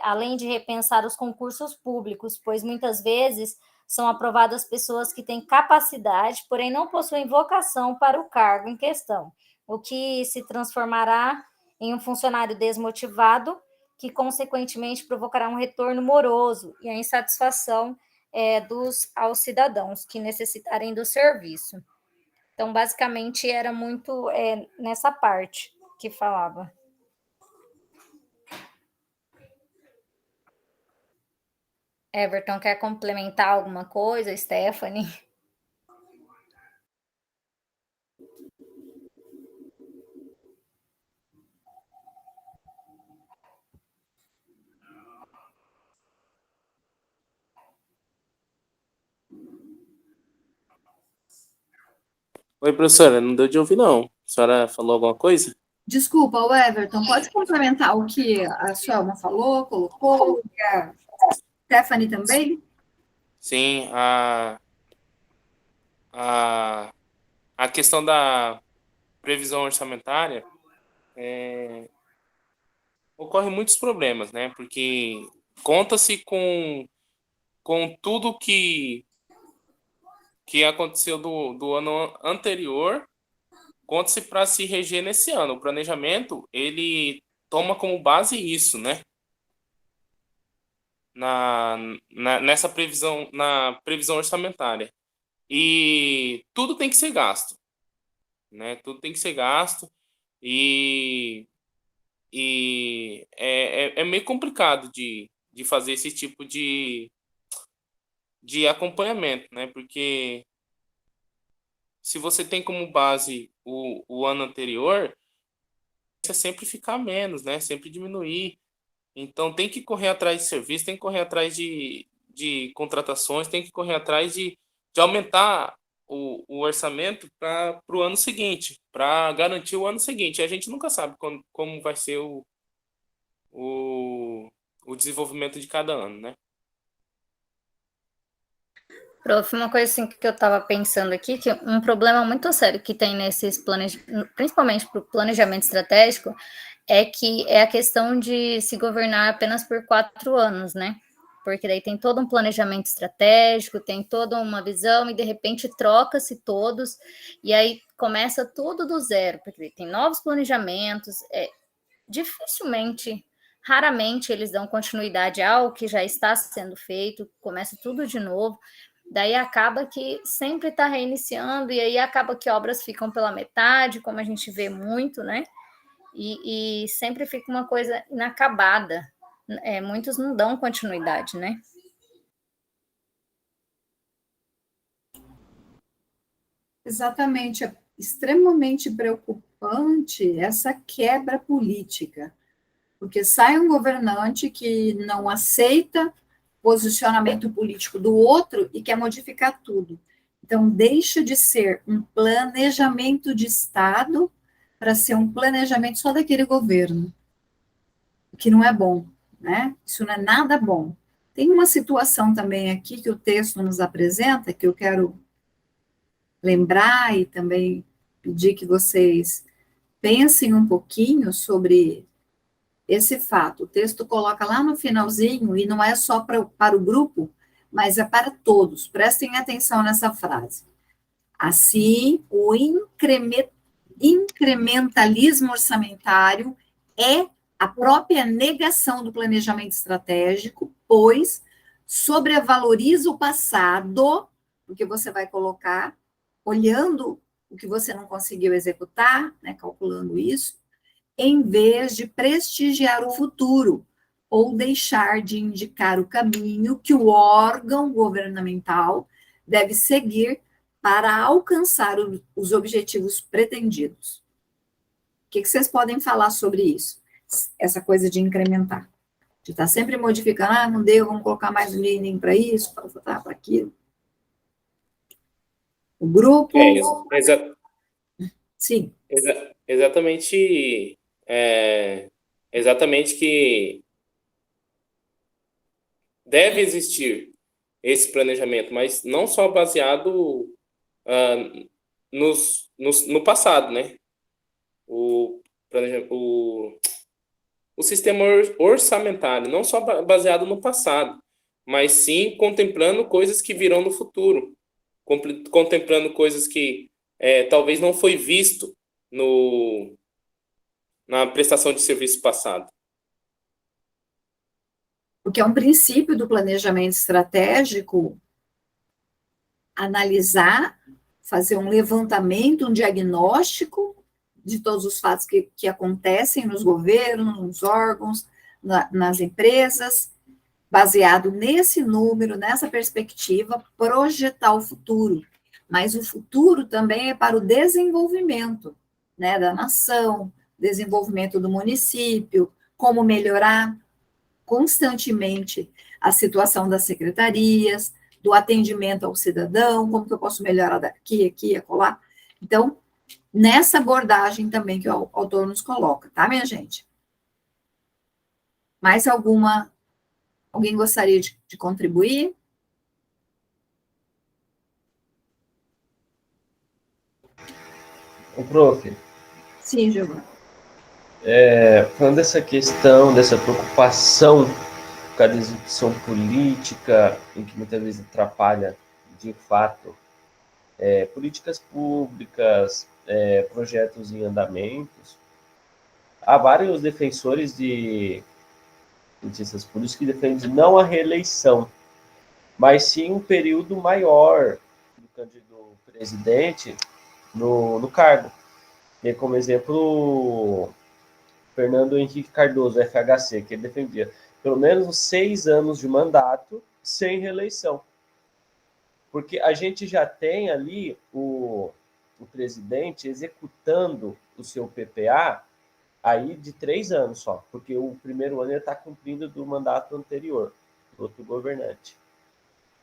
Speaker 3: Além de repensar os concursos públicos, pois muitas vezes são aprovadas pessoas que têm capacidade, porém não possuem vocação para o cargo em questão, o que se transformará em um funcionário desmotivado, que consequentemente provocará um retorno moroso e a insatisfação aos cidadãos que necessitarem do serviço. Então, basicamente, era muito nessa parte que falava. Everton, quer complementar alguma coisa, Stephanie?
Speaker 8: Oi, professora, não deu de ouvir, não. A senhora falou alguma coisa?
Speaker 1: Desculpa, o Everton, pode complementar o que a Suelma falou, colocou, e a Stephanie também?
Speaker 8: Sim, a questão da previsão orçamentária ocorre muitos problemas, né? Porque conta-se com tudo que aconteceu do ano anterior, conta-se para se reger nesse ano. O planejamento, ele toma como base isso, né? Nessa previsão, na previsão orçamentária. E tudo tem que ser gasto, né? Tudo tem que ser gasto e é meio complicado de fazer esse tipo de acompanhamento, né? Porque se você tem como base o ano anterior, é sempre ficar menos, né? Sempre diminuir. Então tem que correr atrás de serviço, tem que correr atrás de contratações, tem que correr atrás de aumentar o orçamento para o ano seguinte, para garantir o ano seguinte. A gente nunca sabe como vai ser o desenvolvimento de cada ano, né?
Speaker 3: Prof, uma coisa assim que eu estava pensando aqui, que um problema muito sério que tem nesses principalmente para o planejamento estratégico, é a questão de se governar apenas por 4 anos, né? Porque daí tem todo um planejamento estratégico, tem toda uma visão, e de repente troca-se todos, e aí começa tudo do zero, porque tem novos planejamentos, raramente eles dão continuidade ao que já está sendo feito, começa tudo de novo. Daí acaba que sempre está reiniciando, e aí acaba que obras ficam pela metade, como a gente vê muito, né? E sempre fica uma coisa inacabada. Muitos não dão continuidade, né?
Speaker 1: Exatamente, é extremamente preocupante essa quebra política, porque sai um governante que não aceita posicionamento político do outro e quer modificar tudo. Então, deixa de ser um planejamento de Estado para ser um planejamento só daquele governo, o que não é bom, né? Isso não é nada bom. Tem uma situação também aqui que o texto nos apresenta, que eu quero lembrar e também pedir que vocês pensem um pouquinho sobre esse fato. O texto coloca lá no finalzinho, e não é só para o grupo, mas é para todos. Prestem atenção nessa frase. Assim, o incrementalismo orçamentário é a própria negação do planejamento estratégico, pois sobrevaloriza o passado, porque você vai colocar, olhando o que você não conseguiu executar, né, calculando isso, em vez de prestigiar o futuro, ou deixar de indicar o caminho que o órgão governamental deve seguir para alcançar os objetivos pretendidos. O que vocês podem falar sobre isso? Essa coisa de incrementar. De estar sempre modificando, não deu, vamos colocar mais um dinheirinho para isso, para aquilo. O grupo... Sim.
Speaker 8: Exatamente que deve existir esse planejamento, mas não só baseado no passado, né? O sistema orçamentário, não só baseado no passado, mas sim contemplando coisas que virão no futuro, contemplando coisas que talvez não foi visto na prestação de serviço passado.
Speaker 1: Porque é um princípio do planejamento estratégico analisar, fazer um levantamento, um diagnóstico de todos os fatos que acontecem nos governos, nos órgãos, nas empresas, baseado nesse número, nessa perspectiva, projetar o futuro. Mas o futuro também é para o desenvolvimento, né, da nação, desenvolvimento do município, como melhorar constantemente a situação das secretarias, do atendimento ao cidadão, como que eu posso melhorar daqui, aqui, acolá. Então, nessa abordagem também que o autor nos coloca, tá, minha gente? Mais alguém gostaria de contribuir?
Speaker 11: O prof.
Speaker 1: Sim, Giovana.
Speaker 11: Falando dessa questão, dessa preocupação com a execução política, em que muitas vezes atrapalha, de fato, políticas públicas, projetos em andamentos, há vários defensores de ciências políticas que defendem não a reeleição, mas sim um período maior do presidente no cargo. E como exemplo, Fernando Henrique Cardoso, FHC, que ele defendia pelo menos 6 anos de mandato sem reeleição. Porque a gente já tem ali o presidente executando o seu PPA aí de 3 anos só, porque o primeiro ano ele está cumprindo do mandato anterior, do outro governante.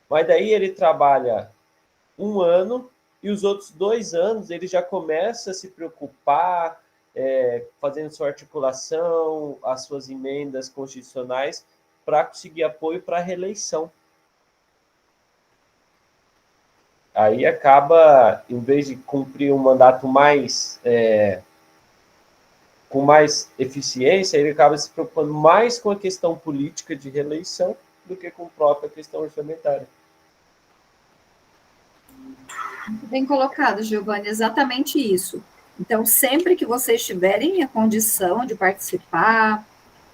Speaker 11: Mas daí ele trabalha 1 ano e os outros 2 anos ele já começa a se preocupar, fazendo sua articulação, as suas emendas constitucionais para conseguir apoio para a reeleição. Aí acaba, em vez de cumprir um mandato mais com mais eficiência, ele acaba se preocupando mais com a questão política de reeleição do que com a própria questão orçamentária.
Speaker 1: Bem colocado, Giovanni, exatamente isso. Então, sempre que vocês tiverem a condição de participar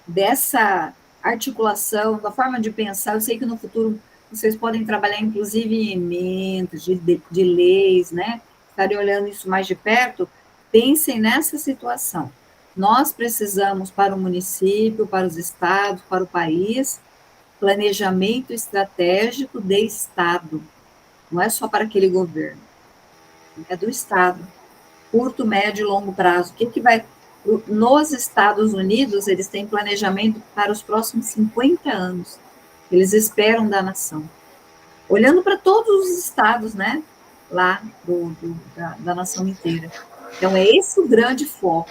Speaker 1: dessa articulação, da forma de pensar, eu sei que no futuro vocês podem trabalhar, inclusive, em emendas de leis, né? Estarem olhando isso mais de perto, pensem nessa situação. Nós precisamos, para o município, para os estados, para o país, planejamento estratégico de Estado. Não é só para aquele governo, é do Estado. Curto, médio e longo prazo. O que vai... Nos Estados Unidos, eles têm planejamento para os próximos 50 anos. Eles esperam da nação. Olhando para todos os estados, né? Lá da nação inteira. Então, é esse o grande foco.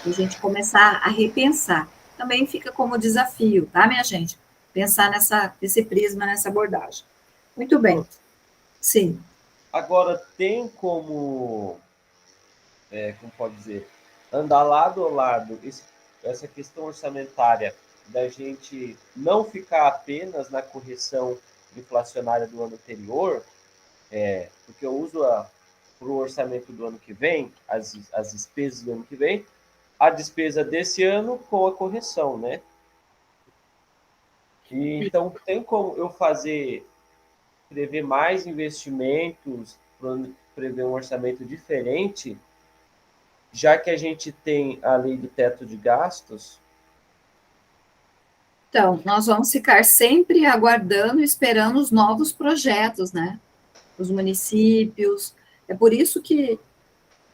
Speaker 1: A gente começar a repensar. Também fica como desafio, tá, minha gente? Pensar nesse prisma, nessa abordagem. Muito bem. Sim.
Speaker 11: Agora, tem como pode dizer, andar lado a lado essa questão orçamentária da gente não ficar apenas na correção inflacionária do ano anterior, porque eu uso para o orçamento do ano que vem, as despesas do ano que vem, a despesa desse ano com a correção, né? E, então, tem como eu prever mais investimentos, prever um orçamento diferente, já que a gente tem a lei do teto de gastos?
Speaker 1: Então, nós vamos ficar sempre aguardando, esperando os novos projetos, né? Os municípios. É por isso que,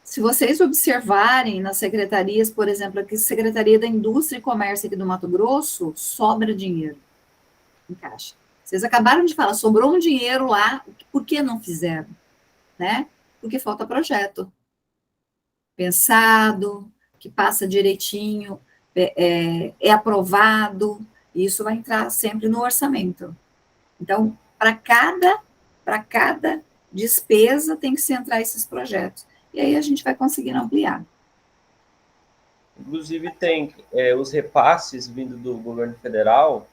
Speaker 1: se vocês observarem nas secretarias, por exemplo, aqui, Secretaria da Indústria e Comércio aqui do Mato Grosso, sobra dinheiro em caixa. Vocês acabaram de falar, sobrou um dinheiro lá, por que não fizeram? Né? Porque falta projeto. Pensado, que passa direitinho, é aprovado, e isso vai entrar sempre no orçamento. Então, para cada despesa tem que se entrar esses projetos. E aí a gente vai conseguindo ampliar.
Speaker 11: Inclusive, tem os repasses vindo do governo federal,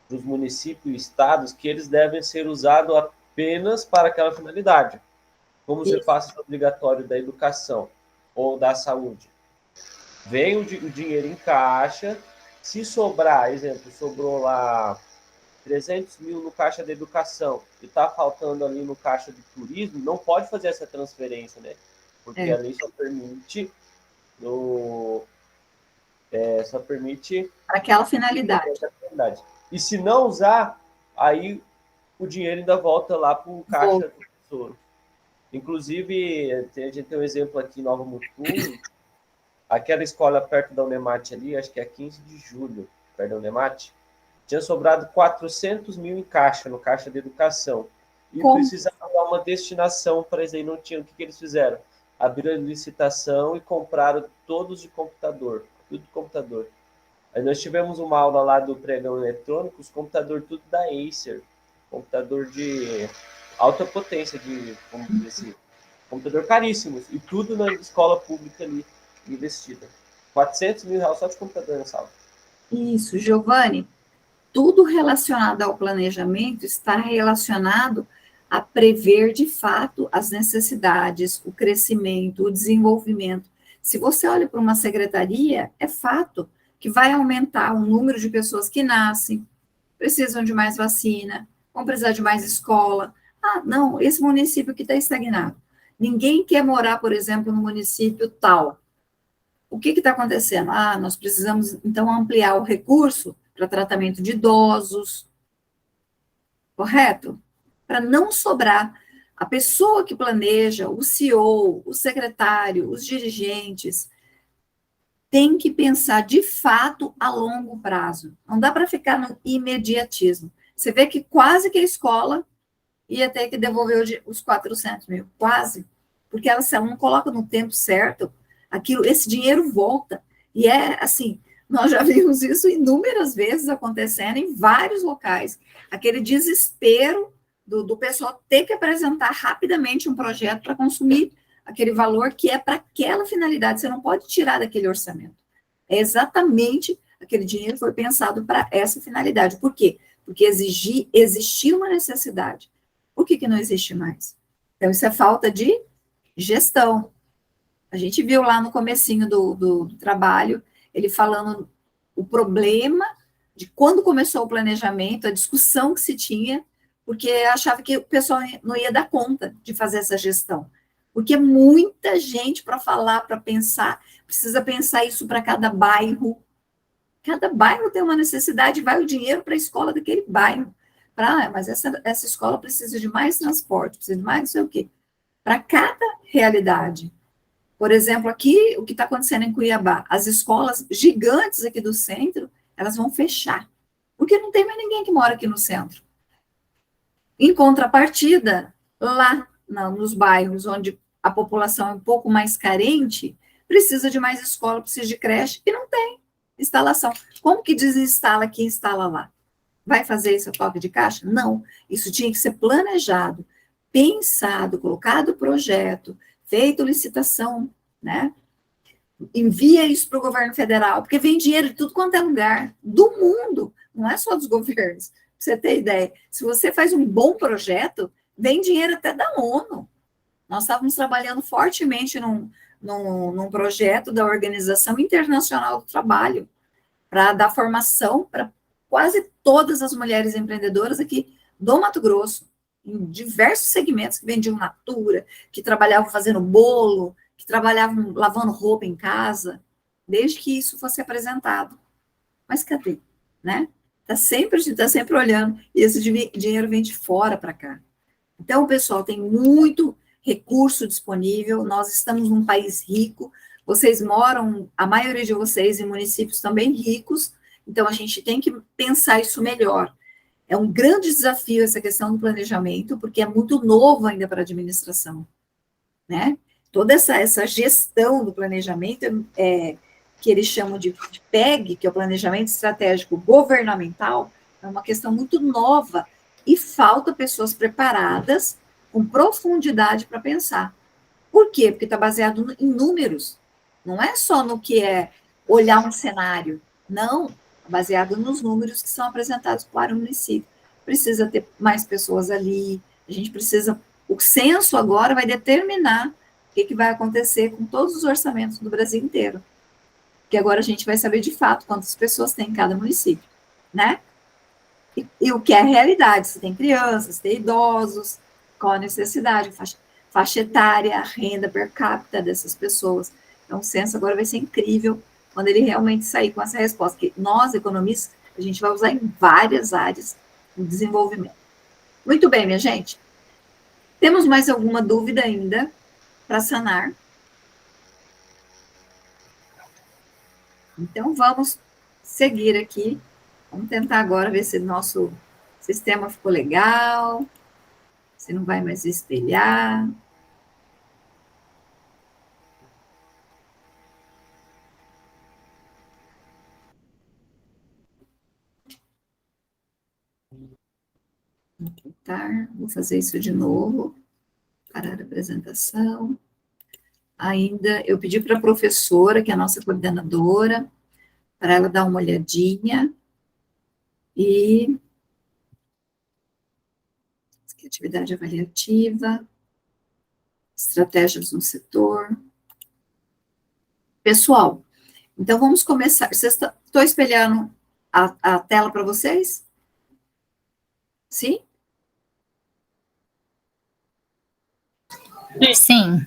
Speaker 11: dos municípios e estados, que eles devem ser usados apenas para aquela finalidade, como os repasses obrigatórios da educação ou da saúde. Vem o dinheiro em caixa, se sobrar, exemplo, sobrou lá 300 mil no caixa da educação e está faltando ali no caixa do turismo, não pode fazer essa transferência, né? Porque a lei só permite
Speaker 1: para aquela finalidade.
Speaker 11: E se não usar, aí o dinheiro ainda volta lá para o caixa do tesouro. Inclusive, a gente tem um exemplo aqui em Nova Mutum, aquela escola perto da Unemate ali, acho que é 15 de julho, perto da Unemate, tinha sobrado 400 mil em caixa, no caixa de educação. E precisava dar uma destinação para isso aí, não tinha. O que eles fizeram? Abriram a licitação e compraram todos de computador, tudo de computador. Aí nós tivemos uma aula lá do pregão eletrônico, os computadores tudo da Acer, computador de alta potência, vamos dizer assim, computador caríssimos, e tudo na escola pública ali, investida. 400 mil reais só de computador na sala.
Speaker 1: Isso, Giovanni, tudo relacionado ao planejamento está relacionado a prever, de fato, as necessidades, o crescimento, o desenvolvimento. Se você olha para uma secretaria, é fato que vai aumentar o número de pessoas que nascem, precisam de mais vacina, vão precisar de mais escola. Ah, não, esse município aqui está estagnado. Ninguém quer morar, por exemplo, no município tal. O que está acontecendo? Ah, nós precisamos, então, ampliar o recurso para tratamento de idosos, correto? Para não sobrar. A pessoa que planeja, o CEO, o secretário, os dirigentes, tem que pensar, de fato, a longo prazo. Não dá para ficar no imediatismo. Você vê que quase que a escola ia ter que devolver os 400 mil, quase. Porque se ela não coloca no tempo certo, esse dinheiro volta. E é assim, nós já vimos isso inúmeras vezes acontecendo em vários locais. Aquele desespero do pessoal ter que apresentar rapidamente um projeto para consumir aquele valor que é para aquela finalidade. Você não pode tirar daquele orçamento. É exatamente aquele dinheiro foi pensado para essa finalidade. Por quê? Porque existia uma necessidade. Por que não existe mais? Então, isso é falta de gestão. A gente viu lá no comecinho do trabalho, ele falando o problema de quando começou o planejamento, a discussão que se tinha, porque achava que o pessoal não ia dar conta de fazer essa gestão. Porque é muita gente para falar, para pensar, precisa pensar isso para cada bairro. Cada bairro tem uma necessidade, vai o dinheiro para a escola daquele bairro. Mas essa escola precisa de mais transporte, precisa de mais não sei o quê. Para cada realidade. Por exemplo, aqui, o que está acontecendo em Cuiabá, as escolas gigantes aqui do centro, elas vão fechar, porque não tem mais ninguém que mora aqui no centro. Em contrapartida, lá nos bairros onde a população é um pouco mais carente, precisa de mais escola, precisa de creche, e não tem instalação. Como que desinstala aqui e instala lá? Vai fazer isso a toque de caixa? Não. Isso tinha que ser planejado, pensado, colocado projeto, feito licitação, né? Envia isso para o governo federal, porque vem dinheiro de tudo quanto é lugar, do mundo, não é só dos governos. Pra você ter ideia, se você faz um bom projeto, vem dinheiro até da ONU. Nós estávamos trabalhando fortemente num projeto da Organização Internacional do Trabalho, para dar formação para quase todas as mulheres empreendedoras aqui do Mato Grosso, em diversos segmentos, que vendiam natura, que trabalhavam fazendo bolo, que trabalhavam lavando roupa em casa, desde que isso fosse apresentado. Mas cadê? Né? A gente está sempre olhando, e esse dinheiro vem de fora para cá. Então, o pessoal tem muito recurso disponível, nós estamos num país rico, vocês moram, a maioria de vocês, em municípios também ricos, então a gente tem que pensar isso melhor. É um grande desafio essa questão do planejamento, porque é muito novo ainda para a administração, né? Toda essa gestão do planejamento, que eles chamam de PEG, que é o Planejamento Estratégico Governamental, é uma questão muito nova, e falta pessoas preparadas, com profundidade para pensar. Por quê? Porque está baseado em números, não é só no que é olhar um cenário, não, baseado nos números que são apresentados para o município. Precisa ter mais pessoas ali, a gente precisa, o censo agora vai determinar o que vai acontecer com todos os orçamentos do Brasil inteiro, porque agora a gente vai saber de fato quantas pessoas tem em cada município, né? E o que é a realidade, se tem crianças, se tem idosos, qual a necessidade, faixa etária, a renda per capita dessas pessoas. Então, o censo agora vai ser incrível quando ele realmente sair com essa resposta, que nós, economistas, a gente vai usar em várias áreas do desenvolvimento. Muito bem, minha gente. Temos mais alguma dúvida ainda para sanar? Então, vamos seguir aqui. Vamos tentar agora ver se o nosso sistema ficou legal, se não vai mais espelhar. Vou tentar, vou fazer isso de novo. Parar a apresentação. Ainda, eu pedi para a professora, que é a nossa coordenadora, para ela dar uma olhadinha. E atividade avaliativa, estratégias no setor. Pessoal, então vamos começar. Estou espelhando a tela para vocês? Sim?
Speaker 3: Sim.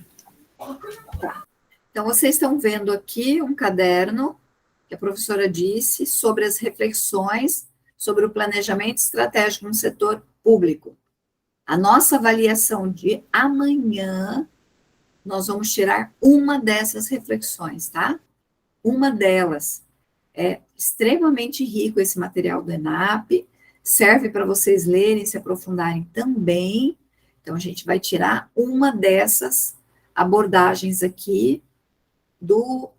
Speaker 1: Tá. Então, vocês estão vendo aqui um caderno que a professora disse sobre as reflexões sobre o planejamento estratégico no setor público. A nossa avaliação de amanhã, nós vamos tirar uma dessas reflexões, tá? Uma delas. É extremamente rico esse material do ENAP, serve para vocês lerem, se aprofundarem também. Então, a gente vai tirar uma dessas abordagens aqui do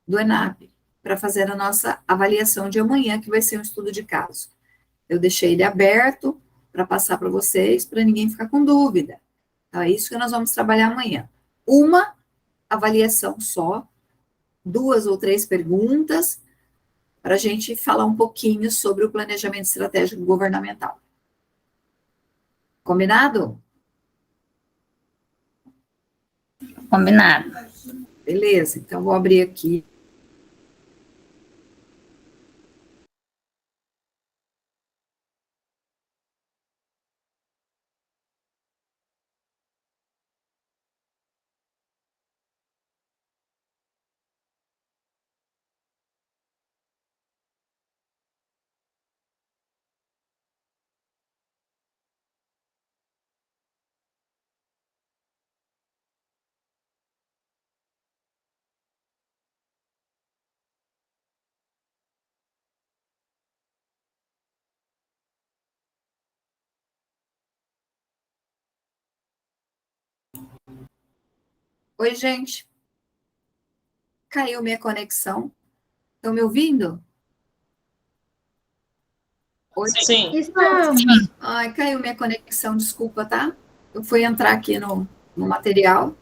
Speaker 1: ENAP, para fazer a nossa avaliação de amanhã, que vai ser um estudo de caso. Eu deixei ele aberto para passar para vocês, para ninguém ficar com dúvida. Então, é isso que nós vamos trabalhar amanhã. Uma avaliação só, 2 ou 3 perguntas, para a gente falar um pouquinho sobre o planejamento estratégico governamental. Combinado?
Speaker 3: Combinado.
Speaker 1: Beleza, então vou abrir aqui Oi, gente. Caiu minha conexão. Estão me ouvindo? Oi?
Speaker 4: Sim.
Speaker 1: Ai, caiu minha conexão, desculpa, tá? Eu fui entrar aqui no material.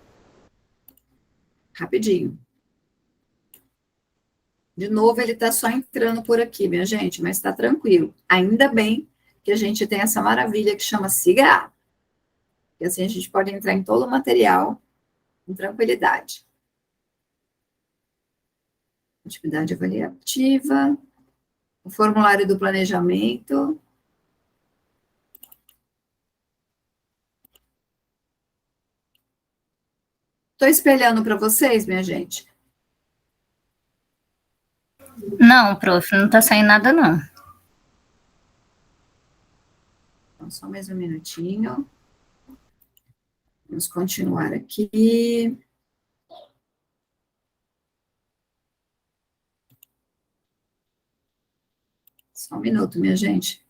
Speaker 1: Rapidinho. De novo, ele está só entrando por aqui, minha gente, mas está tranquilo. Ainda bem que a gente tem essa maravilha que chama SIGA. E assim a gente pode entrar em todo o material com tranquilidade. Atividade avaliativa, o formulário do planejamento. Estou espelhando para vocês, minha gente?
Speaker 3: Não, prof, não está saindo nada, não.
Speaker 1: Então, só mais um minutinho. Vamos continuar aqui. Só um minuto, minha gente.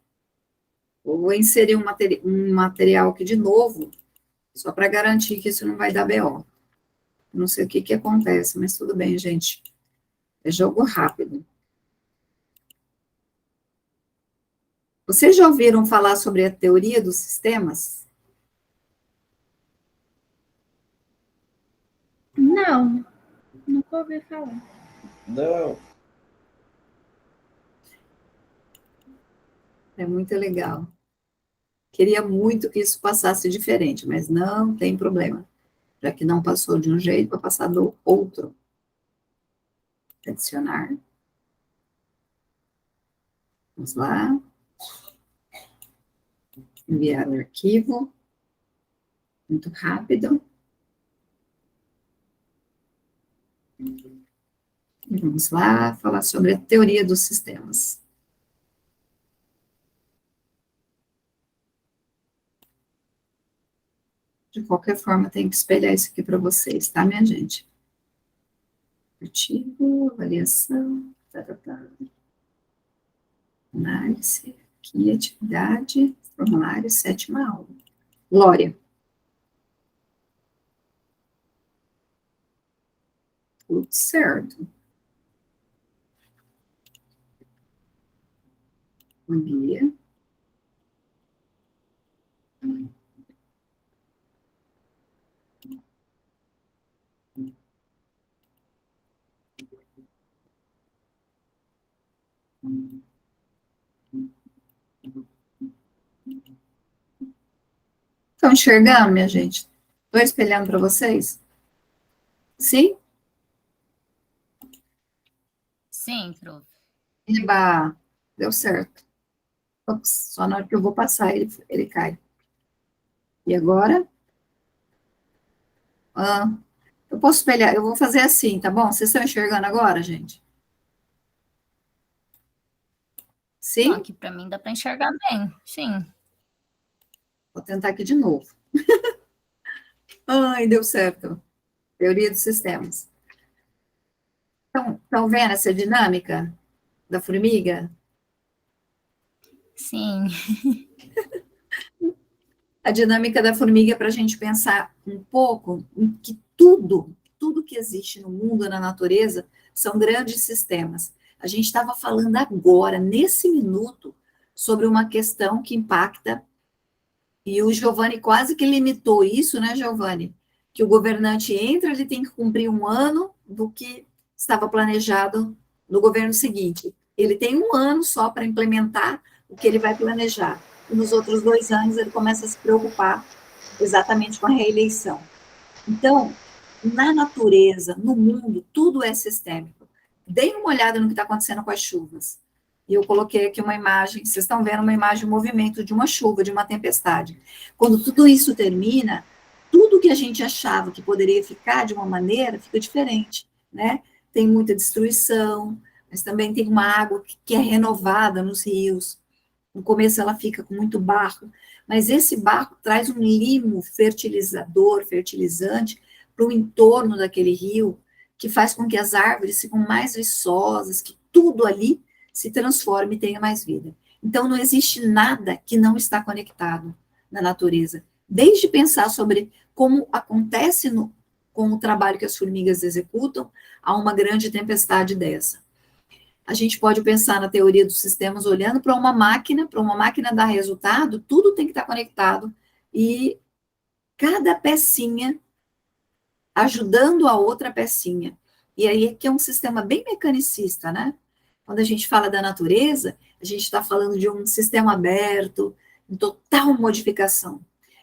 Speaker 1: Vou inserir um material aqui de novo, só para garantir que isso não vai dar BO. Não sei o que acontece, mas tudo bem, gente. É jogo rápido. Vocês já ouviram falar sobre a teoria dos sistemas?
Speaker 9: Não, nunca ouvi falar.
Speaker 11: Não.
Speaker 1: É muito legal. Queria muito que isso passasse diferente, mas não tem problema. Já que não passou de um jeito, vai passar do outro. Adicionar. Vamos lá. Enviar o arquivo. Muito rápido. E vamos lá falar sobre a teoria dos sistemas. De qualquer forma, tem que espelhar isso aqui para vocês, tá, minha gente? Artigo, avaliação, análise, aqui, atividade, formulário, 7ª aula. Glória. Tudo certo. Bom dia. Estão enxergando, minha gente? Estou espelhando para vocês? Sim?
Speaker 3: Sim, prof.
Speaker 1: Eba, deu certo. Ops, só na hora que eu vou passar, ele cai. E agora? Eu posso espelhar, eu vou fazer assim, tá bom? Vocês estão enxergando agora, gente? Sim?
Speaker 3: Aqui para mim dá para enxergar bem, sim.
Speaker 1: Vou tentar aqui de novo. Ai, deu certo. Teoria dos sistemas. Estão vendo essa dinâmica da formiga?
Speaker 3: Sim.
Speaker 1: A dinâmica da formiga para a gente pensar um pouco em que tudo que existe no mundo, na natureza, são grandes sistemas. A gente estava falando agora, nesse minuto, sobre uma questão que impacta, e o Giovanni quase que limitou isso, né, Giovanni? Que o governante entra, ele tem que cumprir 1 ano do que estava planejado no governo seguinte. Ele tem 1 ano só para implementar o que ele vai planejar. E nos outros 2 anos ele começa a se preocupar exatamente com a reeleição. Então, na natureza, no mundo, tudo é sistêmico. Deem uma olhada no que está acontecendo com as chuvas. E eu coloquei aqui uma imagem, vocês estão vendo uma imagem de movimento de uma chuva, de uma tempestade. Quando tudo isso termina, tudo que a gente achava que poderia ficar de uma maneira, fica diferente, né? Tem muita destruição, mas também tem uma água que é renovada nos rios. No começo ela fica com muito barro, mas esse barro traz um limo fertilizante para o entorno daquele rio, que faz com que as árvores fiquem mais viçosas, que tudo ali se transforme e tenha mais vida. Então, não existe nada que não está conectado na natureza. Desde pensar sobre como acontece com o trabalho que as formigas executam a uma grande tempestade dessa. A gente pode pensar na teoria dos sistemas olhando para uma máquina dar resultado, tudo tem que estar conectado, e cada pecinha ajudando a outra pecinha. E aí é que é um sistema bem mecanicista, né? Quando a gente fala da natureza, a gente está falando de um sistema aberto, em total modificação.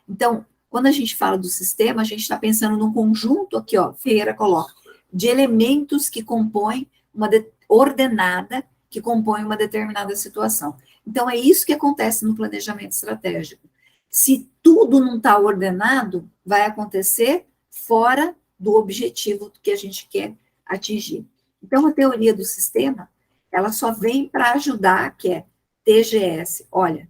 Speaker 1: Então, quando a gente fala do sistema, a gente está pensando num conjunto aqui, ó, Ferreira coloca, de elementos que compõem ordenada, que compõem uma determinada situação. Então, é isso que acontece no planejamento estratégico. Se tudo não está ordenado, vai acontecer fora do objetivo que a gente quer atingir. Então, a teoria do sistema, ela só vem para ajudar, que é TGS, olha,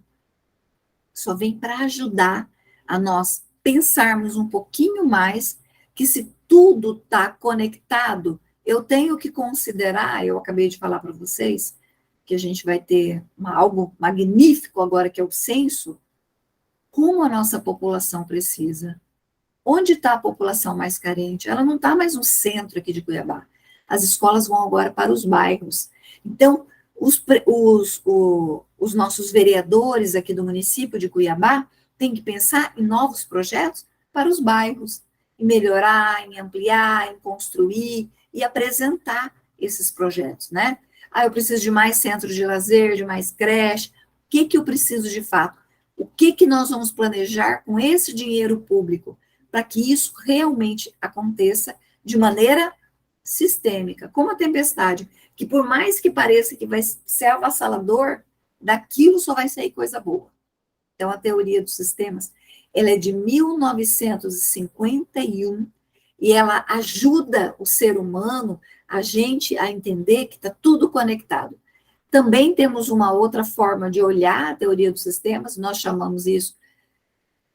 Speaker 1: só vem para ajudar a nós pensarmos um pouquinho mais que se tudo está conectado, eu tenho que considerar, eu acabei de falar para vocês, que a gente vai ter algo magnífico agora, que é o censo, como a nossa população precisa. Onde está a população mais carente? Ela não está mais no centro aqui de Cuiabá. As escolas vão agora para os bairros. Então, os nossos vereadores aqui do município de Cuiabá têm que pensar em novos projetos para os bairros, em melhorar, em ampliar, em construir e apresentar esses projetos, né? Ah, eu preciso de mais centros de lazer, de mais creche. O que eu preciso de fato? O que nós vamos planejar com esse dinheiro público para que isso realmente aconteça de maneira sistêmica, como a tempestade, que por mais que pareça que vai ser avassalador, daquilo só vai sair coisa boa. Então, a teoria dos sistemas, ela é de 1951, e ela ajuda o ser humano, a gente, a entender que está tudo conectado. Também temos uma outra forma de olhar a teoria dos sistemas, nós chamamos isso,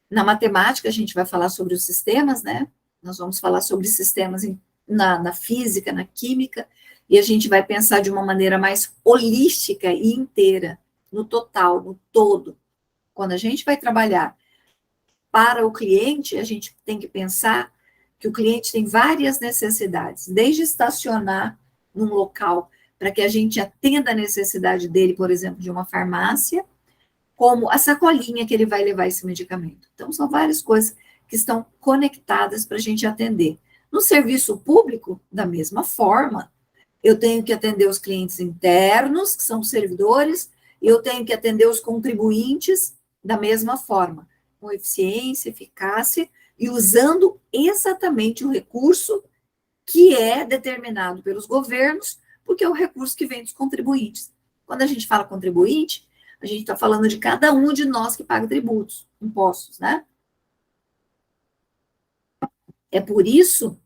Speaker 1: na matemática, a gente vai falar sobre os sistemas, né? Nós vamos falar sobre sistemas na física, na química, e a gente vai pensar de uma maneira mais holística e inteira, no total, no todo. Quando a gente vai trabalhar para o cliente, a gente tem que pensar que o cliente tem várias necessidades, desde estacionar num local para que a gente atenda a necessidade dele, por exemplo, de uma farmácia, como a sacolinha que ele vai levar esse medicamento. Então, são várias coisas que estão conectadas para a gente atender. No serviço público, da mesma forma, eu tenho que atender os clientes internos, que são os servidores, e eu tenho que atender os contribuintes da mesma forma, com eficiência, eficácia, e usando exatamente o recurso que é determinado pelos governos, porque é o recurso que vem dos contribuintes. Quando a gente fala contribuinte, a gente está falando de cada um de nós que paga tributos, impostos, né? É por isso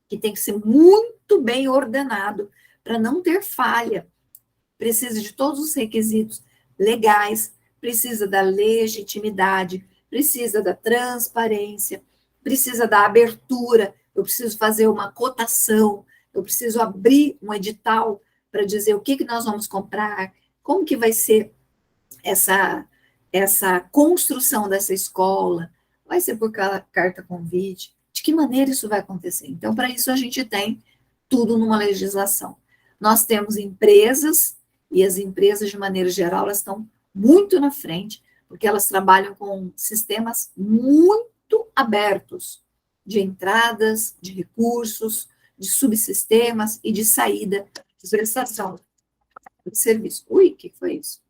Speaker 1: que tem que ser muito bem ordenado, para não ter falha. Precisa de todos os requisitos legais, precisa da legitimidade, precisa da transparência, precisa da abertura, eu preciso fazer uma cotação, eu preciso abrir um edital para dizer o que nós vamos comprar, como que vai ser essa construção dessa escola, vai ser por carta convite, de que maneira isso vai acontecer? Então, para isso a gente tem tudo numa legislação. Nós temos empresas, e as empresas, de maneira geral, elas estão muito na frente, porque elas trabalham com sistemas muito abertos, de entradas, de recursos, de subsistemas e de saída de prestação de serviço. Ui, o que foi isso?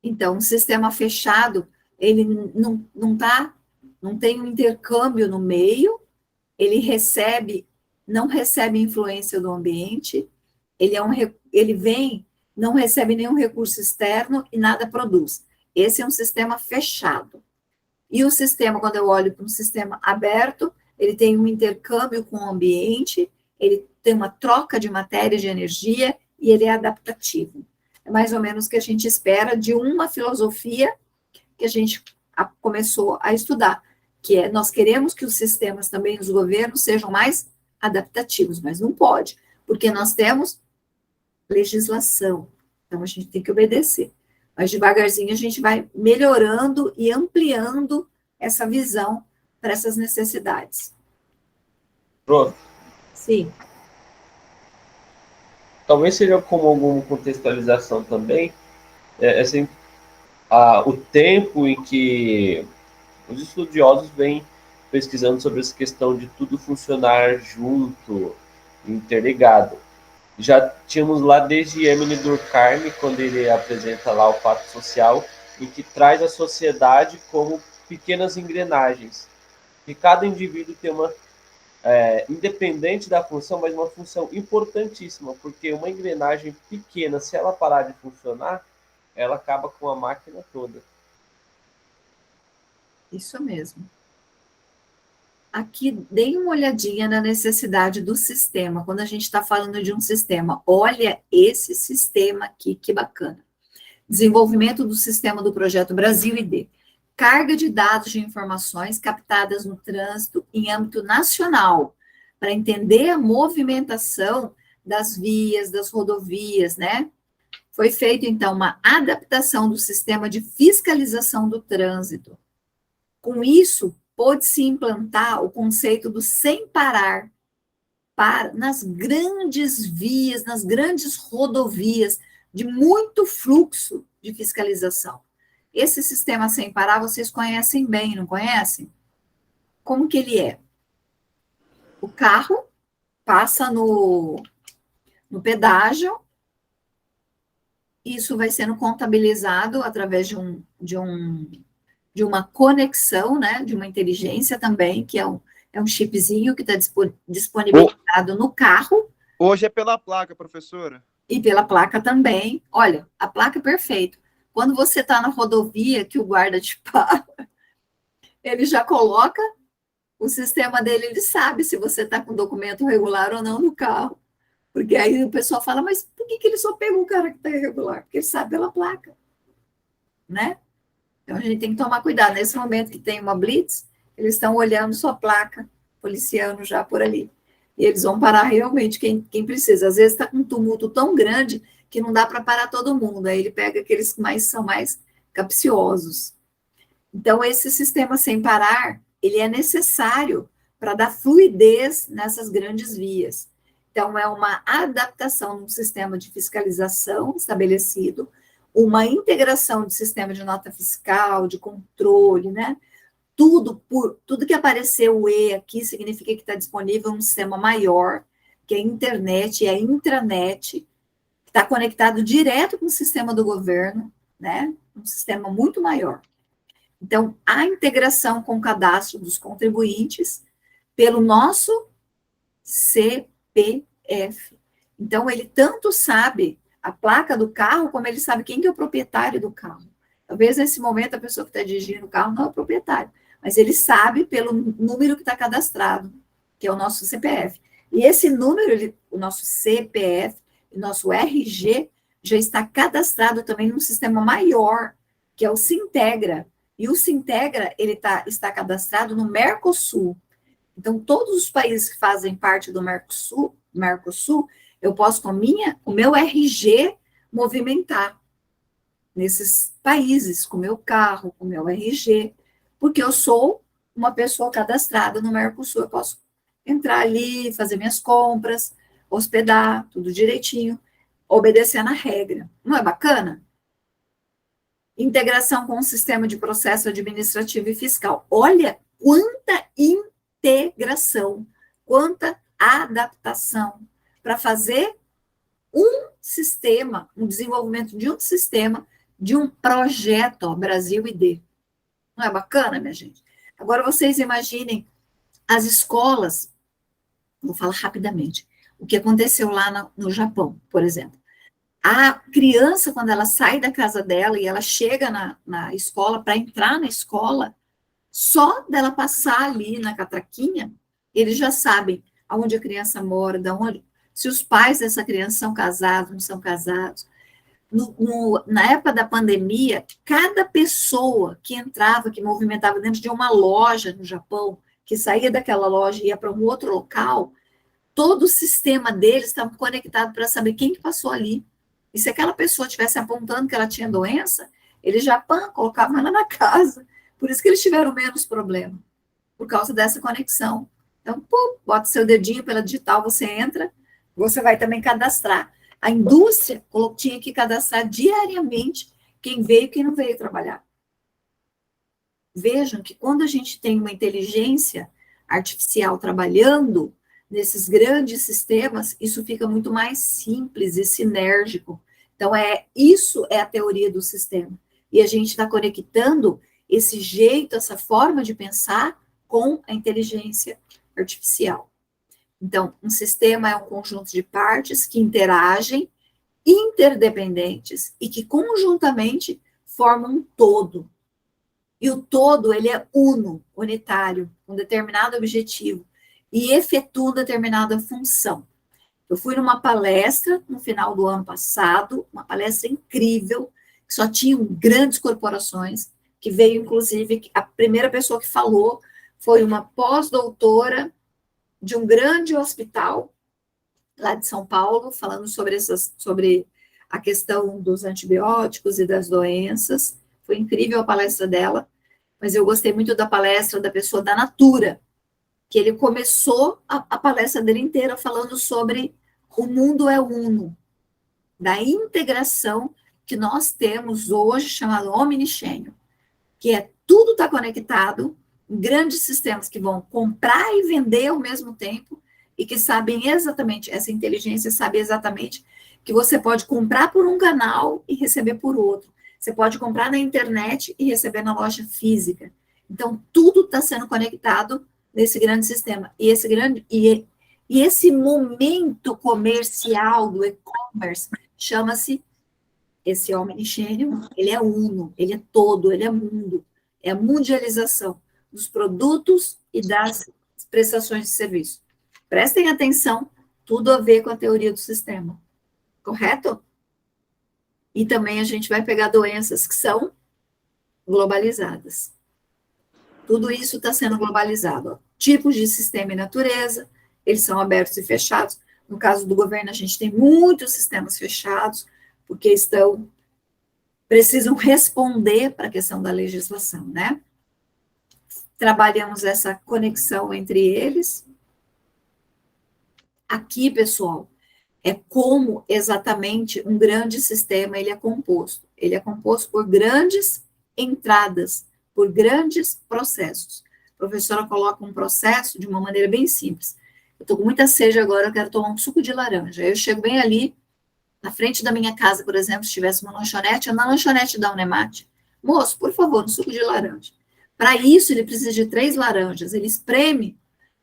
Speaker 1: Então, um sistema fechado, ele não tem um intercâmbio no meio, ele não recebe influência do ambiente, ele vem, não recebe nenhum recurso externo e nada produz. Esse é um sistema fechado. E o sistema, quando eu olho para um sistema aberto, ele tem um intercâmbio com o ambiente, ele tem uma troca de matéria, de energia, e ele é adaptativo. É mais ou menos o que a gente espera de uma filosofia que a gente começou a estudar, que é, nós queremos que os sistemas também dos governos sejam mais adaptativos, mas não pode, porque nós temos legislação, então a gente tem que obedecer. Mas devagarzinho a gente vai melhorando e ampliando essa visão para essas necessidades.
Speaker 11: Prof,
Speaker 1: Sim.
Speaker 11: talvez seja como alguma contextualização também, assim, o tempo em que os estudiosos vêm pesquisando sobre essa questão de tudo funcionar junto, interligado. Já tínhamos lá desde Emile Durkheim, quando ele apresenta lá o fato social, em que traz a sociedade como pequenas engrenagens. E cada indivíduo tem uma, independente da função, mas uma função importantíssima, porque uma engrenagem pequena, se ela parar de funcionar, ela acaba com a máquina toda.
Speaker 1: Isso mesmo. Aqui, dei uma olhadinha na necessidade do sistema, quando a gente está falando de um sistema. Olha esse sistema aqui, que bacana. Desenvolvimento do sistema do projeto Brasil ID. Carga de dados de informações captadas no trânsito em âmbito nacional, para entender a movimentação das vias, das rodovias, né? Foi feita, então, uma adaptação do sistema de fiscalização do trânsito. Com isso, pôde-se implantar o conceito do sem parar nas grandes vias, nas grandes rodovias, de muito fluxo de fiscalização. Esse sistema sem parar, vocês conhecem bem, não conhecem? Como que ele é? O carro passa no pedágio, isso vai sendo contabilizado através de uma conexão, né, de uma inteligência também, que é um chipzinho que está disponibilizado no carro.
Speaker 2: Hoje é pela placa, professora.
Speaker 1: E pela placa também. Olha, a placa é perfeita. Quando você está na rodovia, que o guarda te para, ele já coloca, o sistema dele, ele sabe se você está com documento regular ou não no carro. Porque aí o pessoal fala, mas por que ele só pegou o cara que está irregular? Porque ele sabe pela placa, né? Então, a gente tem que tomar cuidado. Nesse momento que tem uma blitz, eles estão olhando sua placa, policiando já por ali. E eles vão parar realmente quem precisa. Às vezes está com um tumulto tão grande que não dá para parar todo mundo. Aí ele pega aqueles que são mais capciosos. Então, esse sistema sem parar, ele é necessário para dar fluidez nessas grandes vias. Então, é uma adaptação do sistema de fiscalização estabelecido, uma integração de sistema de nota fiscal, de controle, né? Tudo que apareceu o E aqui significa que está disponível um sistema maior, que é a internet, é a intranet, que está conectado direto com o sistema do governo, né? Um sistema muito maior. Então, a integração com o cadastro dos contribuintes pelo nosso CPF. Então, ele tanto sabe a placa do carro, como ele sabe quem que é o proprietário do carro. Talvez, nesse momento, a pessoa que está dirigindo o carro não é o proprietário, mas ele sabe pelo número que está cadastrado, que é o nosso CPF. E esse número, o nosso CPF, o nosso RG, já está cadastrado também num sistema maior, que é o Sintegra. E o Sintegra, ele está cadastrado no Mercosul. Então, todos os países que fazem parte do Mercosul, eu posso, com o meu RG, movimentar nesses países, com o meu carro, com o meu RG, porque eu sou uma pessoa cadastrada no Mercosul. Eu posso entrar ali, fazer minhas compras, hospedar, tudo direitinho, obedecendo a regra. Não é bacana? Integração com o sistema de processo administrativo e fiscal. Olha quanta integração, quanta adaptação para fazer um sistema, um desenvolvimento de um sistema, de um projeto, ó, Brasil ID. Não é bacana, minha gente? Agora vocês imaginem as escolas, vou falar rapidamente, o que aconteceu lá no Japão, por exemplo. A criança, quando ela sai da casa dela e ela chega na escola, para entrar na escola, só dela passar ali na catraquinha, eles já sabem aonde a criança mora, se os pais dessa criança são casados, não são casados. Na época da pandemia, cada pessoa que entrava, que movimentava dentro de uma loja no Japão, que saía daquela loja e ia para um outro local, todo o sistema deles estava conectado para saber quem que passou ali. E se aquela pessoa estivesse apontando que ela tinha doença, eles já colocavam ela na casa. Por isso que eles tiveram menos problema, por causa dessa conexão Então, pum, bota seu dedinho pela digital, você entra, você vai também cadastrar. A indústria tinha que cadastrar diariamente quem veio e quem não veio trabalhar. Vejam que quando a gente tem uma inteligência artificial trabalhando nesses grandes sistemas, isso fica muito mais simples e sinérgico. Então, isso é a teoria do sistema. E a gente está conectando esse jeito, essa forma de pensar com a inteligência artificial. Então, um sistema é um conjunto de partes que interagem, interdependentes, e que conjuntamente formam um todo. E o todo, ele é unitário, com determinado objetivo, e efetua determinada função. Eu fui numa palestra no final do ano passado, uma palestra incrível, que só tinham grandes corporações, que veio, inclusive, a primeira pessoa que falou foi uma pós-doutora de um grande hospital lá de São Paulo, falando sobre a questão dos antibióticos e das doenças. Foi incrível a palestra dela, mas eu gostei muito da palestra da pessoa da Natura, que ele começou a palestra dele inteira falando sobre o mundo é uno, da integração que nós temos hoje, chamado omnisciênio, que tudo está conectado, em grandes sistemas que vão comprar e vender ao mesmo tempo, e que sabem exatamente, essa inteligência sabe exatamente que você pode comprar por um canal e receber por outro. Você pode comprar na internet e receber na loja física. Então, tudo está sendo conectado nesse grande sistema. E esse momento comercial do e-commerce chama-se esse omnisciênio, ele é uno, ele é todo, ele é mundo. É a mundialização dos produtos e das prestações de serviço. Prestem atenção, tudo a ver com a teoria do sistema. Correto? E também a gente vai pegar doenças que são globalizadas. Tudo isso está sendo globalizado. Ó. Tipos de sistema e natureza, eles são abertos e fechados. No caso do governo, a gente tem muitos sistemas fechados, porque precisam responder para a questão da legislação, né? Trabalhamos essa conexão entre eles. Aqui, pessoal, é como exatamente um grande sistema ele é composto. Ele é composto por grandes entradas, por grandes processos. A professora coloca um processo de uma maneira bem simples. Eu estou com muita sede agora, eu quero tomar um suco de laranja. Eu chego bem ali, na frente da minha casa, por exemplo, se tivesse uma lanchonete, na lanchonete da Unemate, moço, por favor, um suco de laranja. Para isso, ele precisa de 3 laranjas, ele espreme.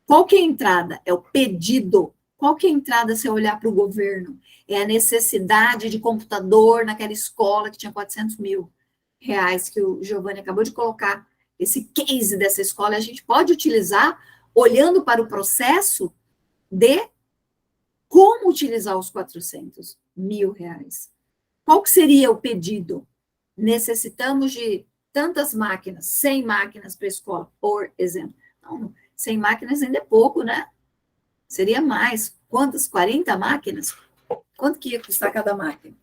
Speaker 1: Qual que é a entrada? É o pedido. Qual que é a entrada se eu olhar para o governo? É a necessidade de computador naquela escola que tinha 400 mil reais, que o Giovanni acabou de colocar, esse case dessa escola, a gente pode utilizar olhando para o processo de como utilizar os 400 mil reais. Qual que seria o pedido? Necessitamos de tantas máquinas, 100 máquinas para a escola, por exemplo. Não, 100 máquinas ainda é pouco, né? Seria mais. Quantas? 40 máquinas? Quanto que ia custar cada máquina?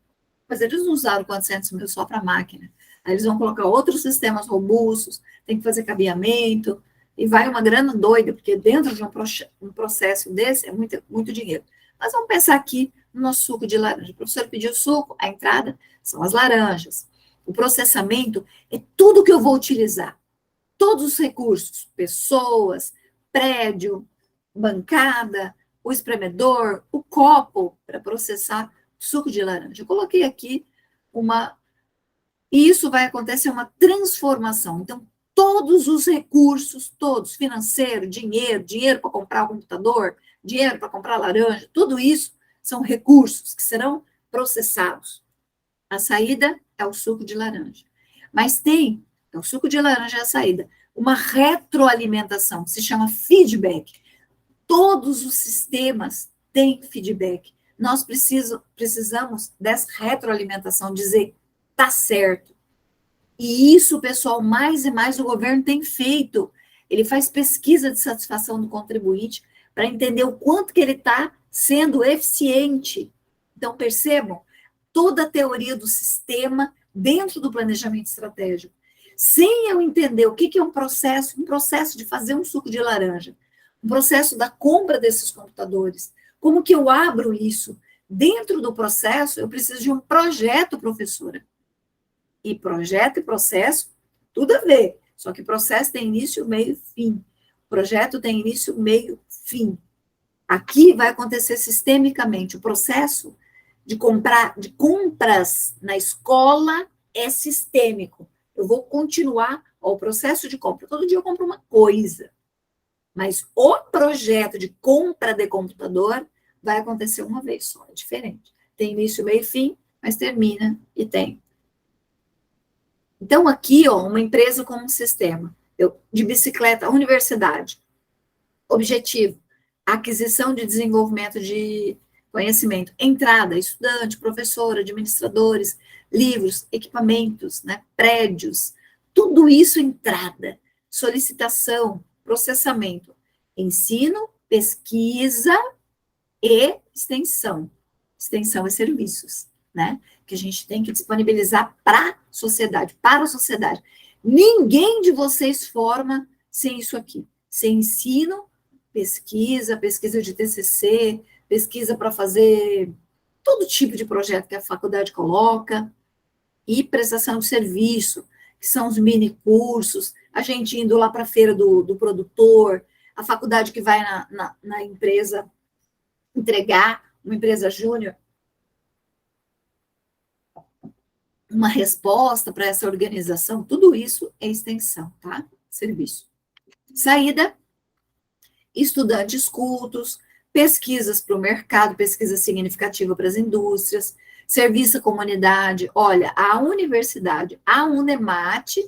Speaker 1: Mas eles não usaram 400 mil só para máquina. Aí eles vão colocar outros sistemas robustos, tem que fazer cabeamento, e vai uma grana doida, porque dentro de um processo desse é muito dinheiro. Mas vamos pensar aqui no nosso suco de laranja. O professor pediu suco, a entrada são as laranjas. O processamento é tudo que eu vou utilizar. Todos os recursos, pessoas, prédio, bancada, o espremedor, o copo para processar suco de laranja. Eu coloquei aqui e isso vai acontecer uma transformação. Então, todos os recursos, todos, financeiro, dinheiro para comprar o computador, dinheiro para comprar laranja, tudo isso são recursos que serão processados. A saída é o suco de laranja. Mas o suco de laranja é a saída, uma retroalimentação, que se chama feedback. Todos os sistemas têm feedback. Nós precisamos dessa retroalimentação, dizer, tá certo. E isso, pessoal, mais e mais o governo tem feito. Ele faz pesquisa de satisfação do contribuinte para entender o quanto que ele está sendo eficiente. Então, percebam, toda a teoria do sistema dentro do planejamento estratégico. Sem eu entender o que é um processo de fazer um suco de laranja, o processo da compra desses computadores. Como que eu abro isso? Dentro do processo, eu preciso de um projeto, professora. E projeto e processo, tudo a ver. Só que processo tem início, meio e fim. Projeto tem início, meio, fim. Aqui vai acontecer sistemicamente. O processo de compras na escola é sistêmico. Eu vou continuar o processo de compra. Todo dia eu compro uma coisa. Mas o projeto de compra de computador vai acontecer uma vez só, é diferente. Tem início, meio e fim, mas termina e tem. Então, aqui, ó, uma empresa como um sistema de bicicleta, universidade. Objetivo, aquisição de desenvolvimento de conhecimento. Entrada, estudante, professor, administradores, livros, equipamentos, né, prédios. Tudo isso entrada. Solicitação, processamento. Ensino, pesquisa e extensão. Extensão e serviços, né? Que a gente tem que disponibilizar para a sociedade. Ninguém de vocês forma sem isso aqui. Sem ensino, pesquisa de TCC, pesquisa para fazer todo tipo de projeto que a faculdade coloca, e prestação de serviço, que são os mini cursos, a gente indo lá para a feira do produtor, a faculdade que vai na empresa entregar, uma empresa júnior, uma resposta para essa organização, tudo isso é extensão, tá? Serviço. Saída, estudantes cultos, pesquisas para o mercado, pesquisa significativa para as indústrias, serviço à comunidade. Olha, a universidade, a Unemat,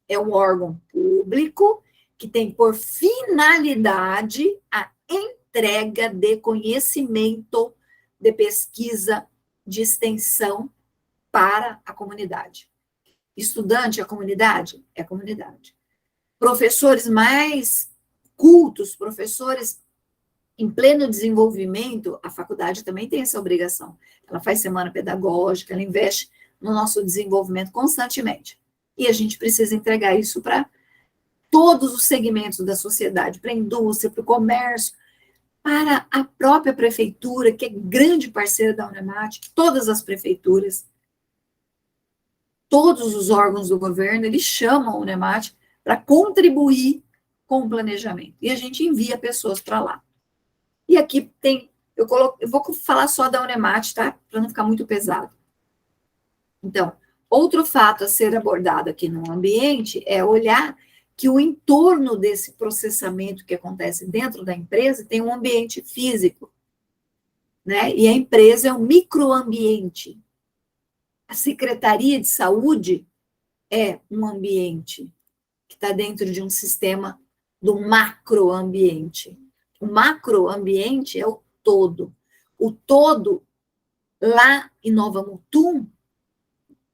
Speaker 1: é um órgão público que tem por finalidade a entrega de conhecimento, de pesquisa, de extensão para a comunidade. Estudante é a comunidade? É a comunidade. Professores mais cultos, professores em pleno desenvolvimento, a faculdade também tem essa obrigação. Ela faz semana pedagógica, ela investe no nosso desenvolvimento constantemente. E a gente precisa entregar isso para todos os segmentos da sociedade, para a indústria, para o comércio, para a própria prefeitura, que é grande parceira da Unemat, todas as prefeituras, todos os órgãos do governo, eles chamam a Unemat para contribuir com o planejamento. E a gente envia pessoas para lá. E aqui tem, eu vou falar só da Unemat, tá? Para não ficar muito pesado. Então, outro fato a ser abordado aqui no ambiente é olhar que o entorno desse processamento que acontece dentro da empresa tem um ambiente físico, né? E a empresa é um microambiente. A Secretaria de Saúde é um ambiente que está dentro de um sistema do macroambiente. O macroambiente é o todo. O todo, lá em Nova Mutum,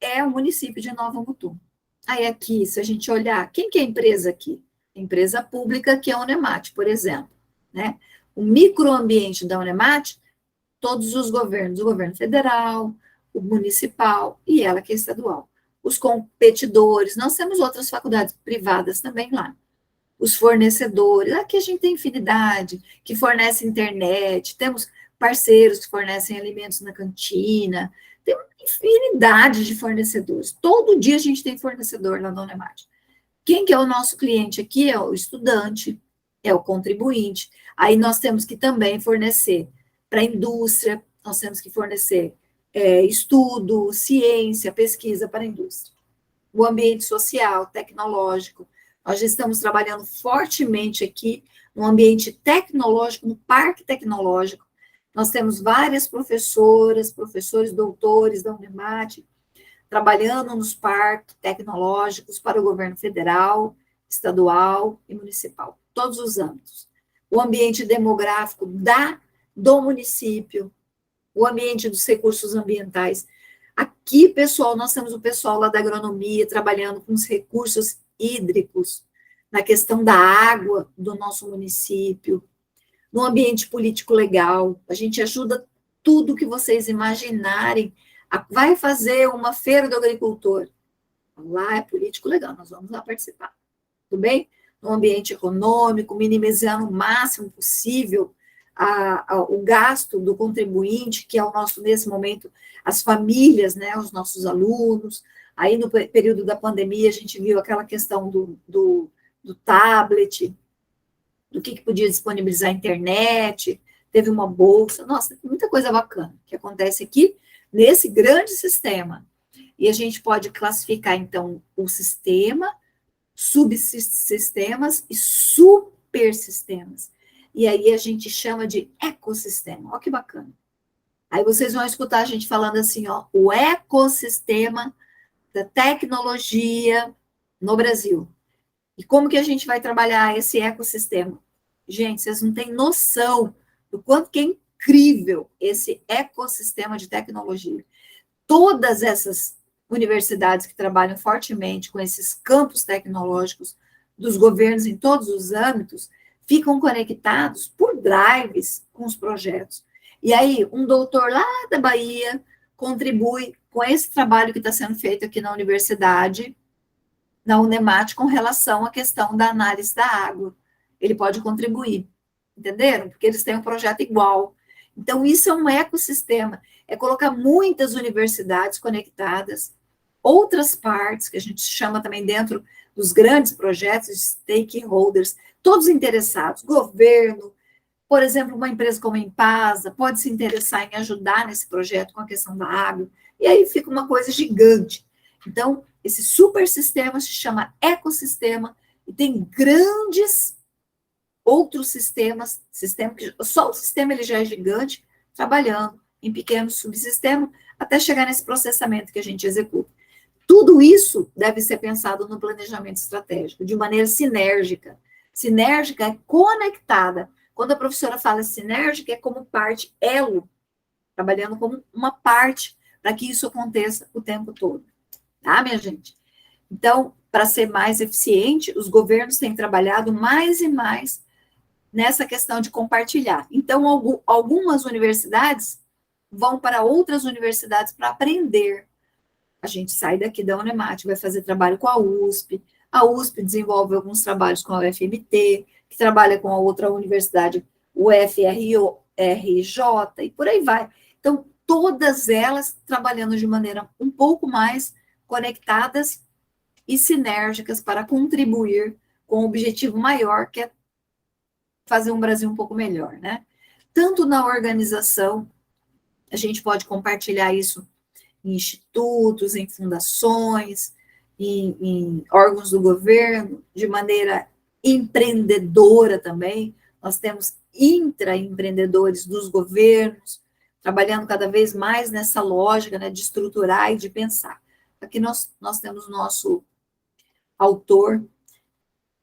Speaker 1: é o município de Nova Mutum. Aí aqui, se a gente olhar, quem que é a empresa aqui? A empresa pública, que é a Unemat, por exemplo, né? O microambiente da Unemat, todos os governos, o governo federal, o municipal e ela que é estadual. Os competidores, nós temos outras faculdades privadas também lá. Os fornecedores, aqui a gente tem infinidade, que fornece internet, temos parceiros que fornecem alimentos na cantina, tem uma infinidade de fornecedores. Todo dia a gente tem fornecedor lá na Unemat. Quem que é o nosso cliente aqui? É o estudante, é o contribuinte. Aí nós temos que também fornecer para a indústria, nós temos que fornecer estudo, ciência, pesquisa para a indústria. O ambiente social, tecnológico. Nós já estamos trabalhando fortemente aqui no ambiente tecnológico, no parque tecnológico. Nós temos várias professoras, professores, doutores da Unemat, trabalhando nos parques tecnológicos para o governo federal, estadual e municipal, todos os âmbitos. O ambiente demográfico do município, o ambiente dos recursos ambientais. Aqui, pessoal, nós temos o pessoal lá da agronomia trabalhando com os recursos hídricos, na questão da água do nosso município, no ambiente político legal. A gente ajuda tudo que vocês imaginarem. Vai fazer uma feira do agricultor. Lá é político legal, nós vamos lá participar. Tudo bem? no ambiente econômico, minimizando o máximo possível o gasto do contribuinte, que é o nosso, nesse momento, as famílias, né, os nossos alunos. Aí, no período da pandemia, a gente viu aquela questão do tablet, do que podia disponibilizar a internet, teve uma bolsa, nossa, muita coisa bacana que acontece aqui nesse grande sistema. E a gente pode classificar, então, o sistema, subsistemas e supersistemas. E aí a gente chama de ecossistema. Olha que bacana. Aí vocês vão escutar a gente falando assim, ó, o ecossistema da tecnologia no Brasil. E como que a gente vai trabalhar esse ecossistema? Gente, vocês não têm noção do quanto que é incrível esse ecossistema de tecnologia. Todas essas universidades que trabalham fortemente com esses campos tecnológicos dos governos em todos os âmbitos ficam conectados por drives com os projetos. E aí, um doutor lá da Bahia contribui com esse trabalho que está sendo feito aqui na universidade, na Unemat, com relação à questão da análise da água. Ele pode contribuir, entenderam? Porque eles têm um projeto igual. Então, isso é um ecossistema, é colocar muitas universidades conectadas, outras partes, que a gente chama também dentro dos grandes projetos, stakeholders, todos interessados, governo, por exemplo, uma empresa como a Impasa pode se interessar em ajudar nesse projeto com a questão da água, e aí fica uma coisa gigante. Então, esse super sistema se chama ecossistema, e tem grandes outros sistemas, que só o sistema ele já é gigante, trabalhando em pequenos subsistemas, até chegar nesse processamento que a gente executa. Tudo isso deve ser pensado no planejamento estratégico, de maneira sinérgica. Sinérgica é conectada. Quando a professora fala sinérgica, é como parte, elo, trabalhando como uma parte, para que isso aconteça o tempo todo. Tá, minha gente? Então, para ser mais eficiente, os governos têm trabalhado mais e mais nessa questão de compartilhar. Então, algumas universidades vão para outras universidades para aprender. A gente sai daqui da Unemat, vai fazer trabalho com a USP desenvolve alguns trabalhos com a UFMT, que trabalha com a outra universidade, o UFRJ, e por aí vai. Então, todas elas trabalhando de maneira um pouco mais conectadas e sinérgicas para contribuir com o objetivo maior, que é fazer um Brasil um pouco melhor, né? Tanto na organização, a gente pode compartilhar isso em institutos, em fundações, em órgãos do governo, de maneira empreendedora também. Nós temos intraempreendedores dos governos, trabalhando cada vez mais nessa lógica, né, de estruturar e de pensar. Aqui nós temos o nosso autor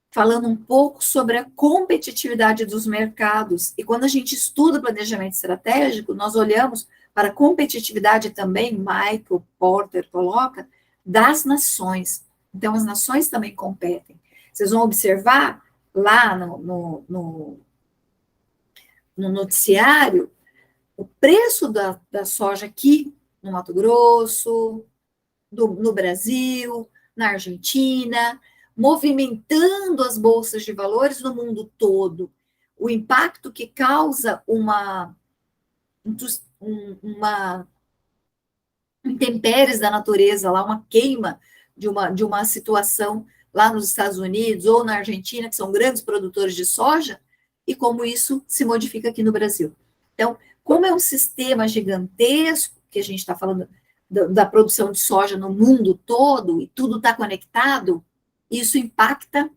Speaker 1: falando um pouco sobre a competitividade dos mercados. E quando a gente estuda planejamento estratégico, nós olhamos para a competitividade também, Michael Porter coloca, das nações. Então, as nações também competem. Vocês vão observar lá no noticiário o preço da soja aqui no Mato Grosso, no Brasil, na Argentina, movimentando as bolsas de valores no mundo todo. O impacto que causa uma intempéries da natureza, lá uma queima de uma situação lá nos Estados Unidos ou na Argentina, que são grandes produtores de soja, e como isso se modifica aqui no Brasil. Então, como é um sistema gigantesco, que a gente está falando da produção de soja no mundo todo, e tudo está conectado, isso impacta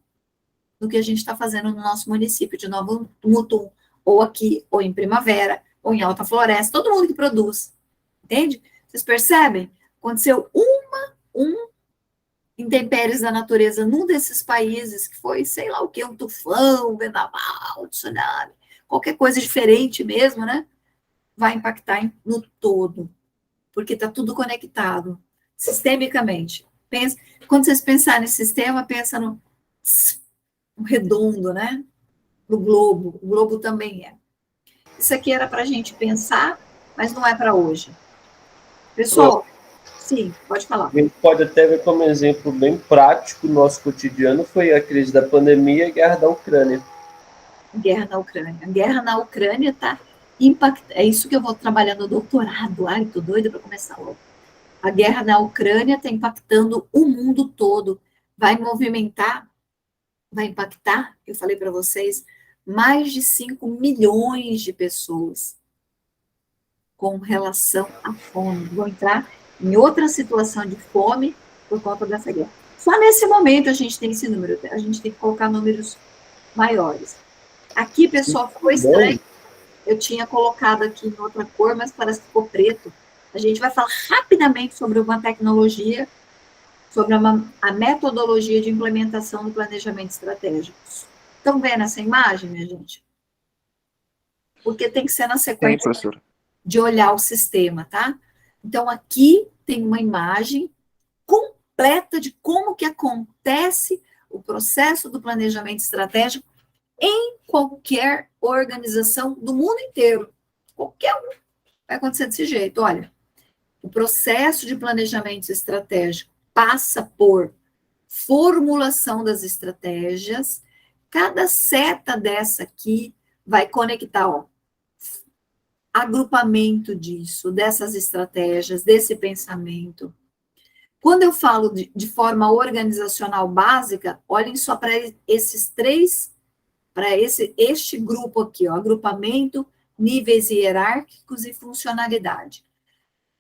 Speaker 1: no que a gente está fazendo no nosso município de Nova Mutum, ou aqui, ou em Primavera, ou em Alta Floresta, todo mundo que produz, entende? Vocês percebem? Aconteceu intempéries da natureza num desses países, que foi, sei lá o que, um tufão, um vendaval, um tsunami, qualquer coisa diferente mesmo, né? Vai impactar no todo, porque está tudo conectado, sistemicamente. Quando vocês pensarem nesse sistema, pensa no redondo, né? No globo. O globo também é. Isso aqui era para a gente pensar, mas não é para hoje. Pessoal, Sim, pode falar.
Speaker 11: A gente pode até ver como exemplo bem prático no nosso cotidiano foi a crise da pandemia e a guerra da Ucrânia.
Speaker 1: Guerra na Ucrânia. A guerra na Ucrânia está impactando. É isso que eu vou trabalhar no doutorado. Ai, tô doida para começar logo. A guerra na Ucrânia está impactando o mundo todo. Vai movimentar, vai impactar, eu falei para vocês, mais de 5 milhões de pessoas com relação à fome. Vão entrar em outra situação de fome por conta dessa guerra. Só nesse momento a gente tem esse número, a gente tem que colocar números maiores. Aqui, pessoal, ficou estranho. Eu tinha colocado aqui em outra cor, mas parece que ficou preto. A gente vai falar rapidamente sobre uma tecnologia, sobre a metodologia de implementação do planejamento estratégico. Estão vendo essa imagem, minha gente? Porque tem que ser na sequência de olhar o sistema, tá? Então, aqui tem uma imagem completa de como que acontece o processo do planejamento estratégico em qualquer organização do mundo inteiro. Qualquer um vai acontecer desse jeito. Olha, o processo de planejamento estratégico passa por formulação das estratégias. Cada seta dessa aqui vai conectar, ó, agrupamento disso, dessas estratégias, desse pensamento. Quando eu falo de forma organizacional básica, olhem só para esses três, para este grupo aqui, ó, agrupamento, níveis hierárquicos e funcionalidade.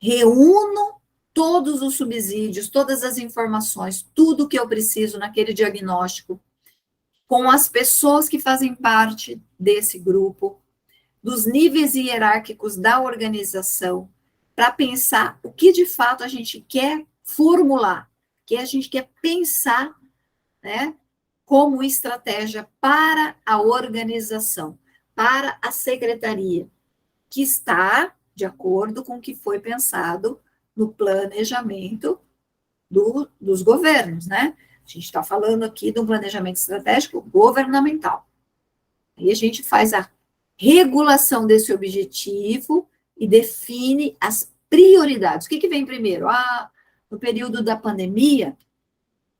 Speaker 1: Reúno todos os subsídios, todas as informações, tudo que eu preciso naquele diagnóstico, com as pessoas que fazem parte desse grupo, dos níveis hierárquicos da organização, para pensar o que de fato a gente quer formular, que a gente quer pensar, né, como estratégia para a organização, para a secretaria, que está de acordo com o que foi pensado no planejamento dos governos, né? A gente está falando aqui de um planejamento estratégico governamental. Aí a gente faz a regulação desse objetivo e define as prioridades. O que vem primeiro? No período da pandemia,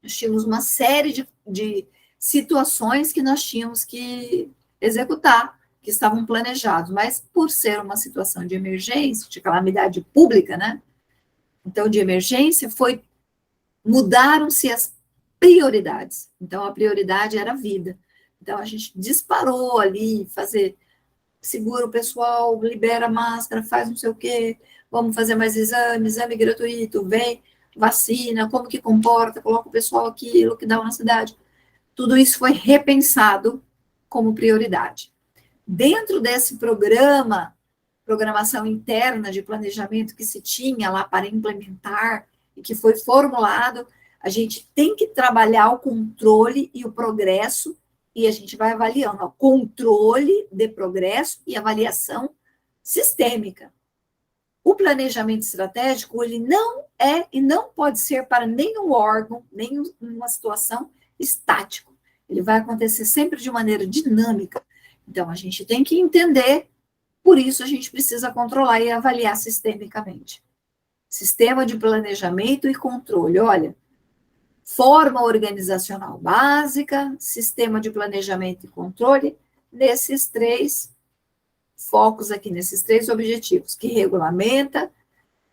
Speaker 1: nós tínhamos uma série de situações que nós tínhamos que executar, que estavam planejados, mas por ser uma situação de emergência, de calamidade pública, né? Então, de emergência, mudaram-se as prioridades. Então, a prioridade era a vida. Então, a gente disparou ali, segura o pessoal, libera máscara, faz não sei o quê, vamos fazer mais exame gratuito, vem, vacina, como que comporta, coloca o pessoal aqui, lockdown na cidade. Tudo isso foi repensado como prioridade. Dentro desse programação interna de planejamento que se tinha lá para implementar e que foi formulado, a gente tem que trabalhar o controle e o progresso, e a gente vai avaliando o controle de progresso e avaliação sistêmica. O planejamento estratégico, ele não é e não pode ser para nenhum órgão, nenhuma situação estático. Ele vai acontecer sempre de maneira dinâmica. Então, a gente tem que entender, por isso a gente precisa controlar e avaliar sistemicamente. Sistema de planejamento e controle, olha, forma organizacional básica, sistema de planejamento e controle, nesses três focos aqui, nesses três objetivos, que regulamenta,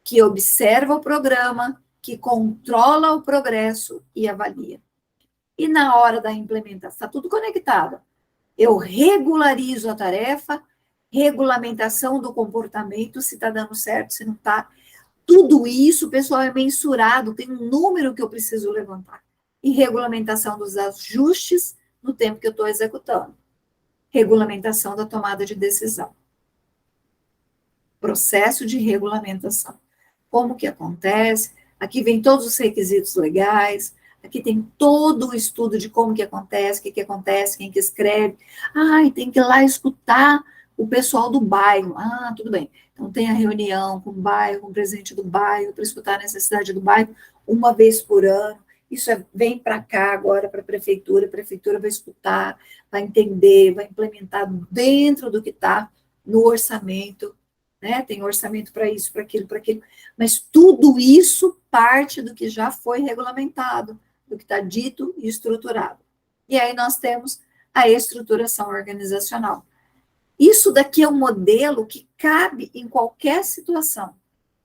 Speaker 1: que observa o programa, que controla o progresso e avalia. E na hora da implementação, está tudo conectado. Eu regularizo a tarefa, regulamentação do comportamento, se está dando certo, se não está. Tudo isso, pessoal, é mensurado, tem um número que eu preciso levantar. E regulamentação dos ajustes no tempo que eu estou executando. Regulamentação da tomada de decisão. Processo de regulamentação. Como que acontece? Aqui vem todos os requisitos legais, aqui tem todo o estudo de como que acontece, o que acontece, quem que escreve. E tem que ir lá escutar o pessoal do bairro. Tudo bem. Então, tem a reunião com o bairro, com o presidente do bairro, para escutar a necessidade do bairro, uma vez por ano. Isso vem para cá agora, para a prefeitura vai escutar, vai entender, vai implementar dentro do que está no orçamento né? Tem orçamento para isso, para aquilo, mas tudo isso parte do que já foi regulamentado, do que está dito e estruturado. E aí nós temos a estruturação organizacional. Isso daqui é um modelo que cabe em qualquer situação.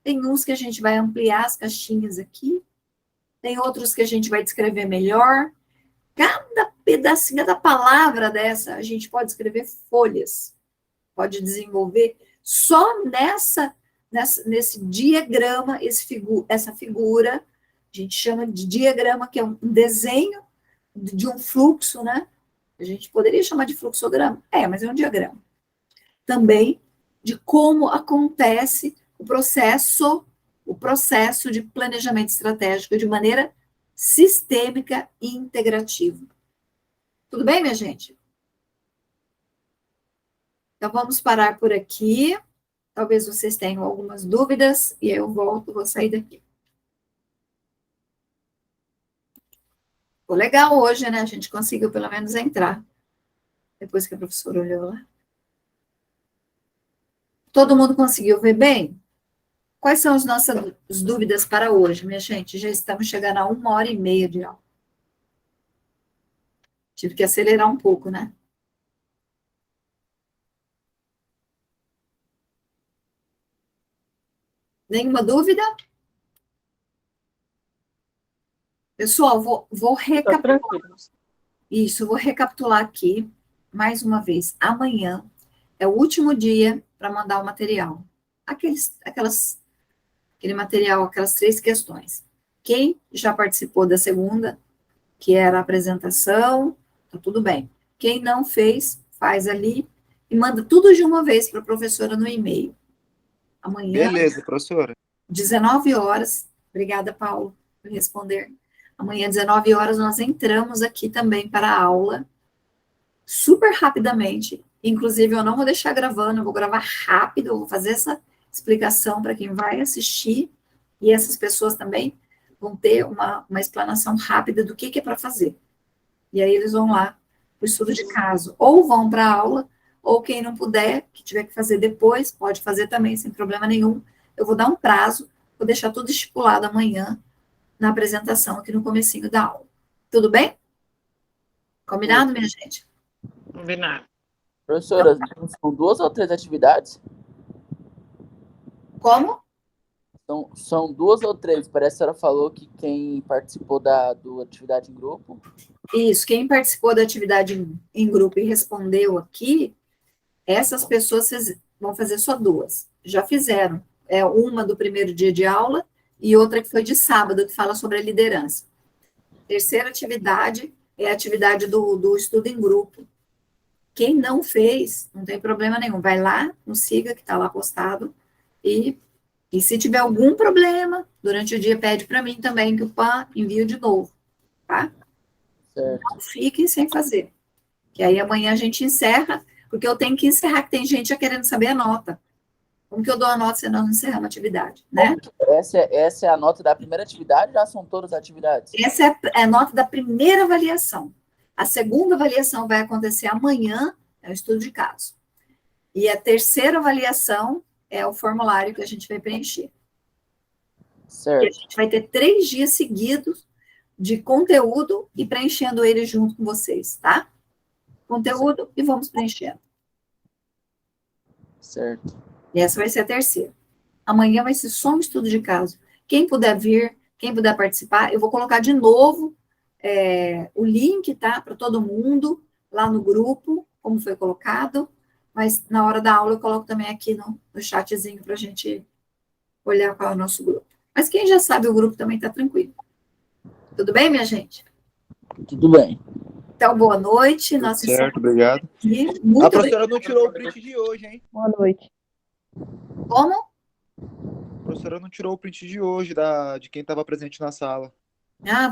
Speaker 1: Tem uns que a gente vai ampliar as caixinhas aqui, tem outros que a gente vai descrever melhor. Cada pedacinho da palavra dessa, a gente pode escrever folhas, pode desenvolver só nesse diagrama, essa figura, a gente chama de diagrama, que é um desenho de um fluxo, né? A gente poderia chamar de fluxograma, mas é um diagrama. Também de como acontece o processo de planejamento estratégico de maneira sistêmica e integrativa. Tudo bem, minha gente? Então, vamos parar por aqui. Talvez vocês tenham algumas dúvidas, e aí eu volto, vou sair daqui. Ficou legal hoje, né? A gente conseguiu pelo menos entrar, depois que a professora olhou lá. Todo mundo conseguiu ver bem? Quais são as nossas dúvidas para hoje, minha gente? Já estamos chegando a 1h30 de aula. Tive que acelerar um pouco, né? Nenhuma dúvida? Pessoal, vou recapitular. Isso, vou recapitular aqui, mais uma vez. Amanhã é o último dia para mandar o material. Aquele material, aquelas 3 questões. Quem já participou da segunda, que era a apresentação, tá tudo bem. Quem não fez, faz ali e manda tudo de uma vez para a professora no e-mail. Amanhã.
Speaker 2: Beleza, professora.
Speaker 1: 19 horas. Obrigada, Paulo, por responder. Amanhã, 19 horas, nós entramos aqui também para a aula, super rapidamente. Inclusive, eu não vou deixar gravando, eu vou gravar rápido, eu vou fazer essa explicação para quem vai assistir, e essas pessoas também vão ter uma explanação rápida do que é para fazer. E aí eles vão lá para o estudo de caso, ou vão para a aula, ou quem não puder, que tiver que fazer depois, pode fazer também, sem problema nenhum. Eu vou dar um prazo, vou deixar tudo estipulado amanhã, na apresentação aqui no comecinho da aula. Tudo bem? Combinado, minha gente?
Speaker 6: Combinado.
Speaker 12: Professora, são 2 ou 3 atividades?
Speaker 1: Como?
Speaker 12: São 2 ou 3. Parece que a senhora falou que quem participou do atividade em grupo.
Speaker 1: Isso, quem participou da atividade em grupo e respondeu aqui, essas pessoas vão fazer só 2. Já fizeram. Uma do primeiro dia de aula e outra que foi de sábado, que fala sobre a liderança. Terceira atividade é a atividade do estudo em grupo. Quem não fez, não tem problema nenhum. Vai lá, consiga, que está lá postado, e se tiver algum problema, durante o dia pede para mim também, que o PAN envie de novo, tá?
Speaker 12: Certo.
Speaker 1: Não fiquem sem fazer. Que aí amanhã a gente encerra, porque eu tenho que encerrar, que tem gente já querendo saber a nota. Como que eu dou a nota se nós não encerramos a atividade, né?
Speaker 12: Essa é a nota da primeira atividade, já são todas as atividades?
Speaker 1: Essa é a nota da primeira avaliação. A segunda avaliação vai acontecer amanhã, é o estudo de caso. E a terceira avaliação é o formulário que a gente vai preencher.
Speaker 12: Certo.
Speaker 1: E a gente vai ter 3 dias seguidos de conteúdo e preenchendo ele junto com vocês, tá? Conteúdo e vamos preenchendo.
Speaker 12: Certo.
Speaker 1: E essa vai ser a terceira. Amanhã vai ser só um estudo de caso. Quem puder vir, quem puder participar, eu vou colocar de novo o link, tá? Para todo mundo, lá no grupo, como foi colocado. Mas na hora da aula eu coloco também aqui no chatzinho para a gente olhar qual é o nosso grupo. Mas quem já sabe o grupo também está tranquilo. Tudo bem, minha gente?
Speaker 12: Tudo bem.
Speaker 1: Então, boa noite. Nossa,
Speaker 2: certo, obrigado.
Speaker 1: Muito
Speaker 2: a professora não tirou o print de hoje, hein?
Speaker 7: Boa noite.
Speaker 1: Como?
Speaker 2: A professora não tirou o print de hoje de quem estava presente na sala.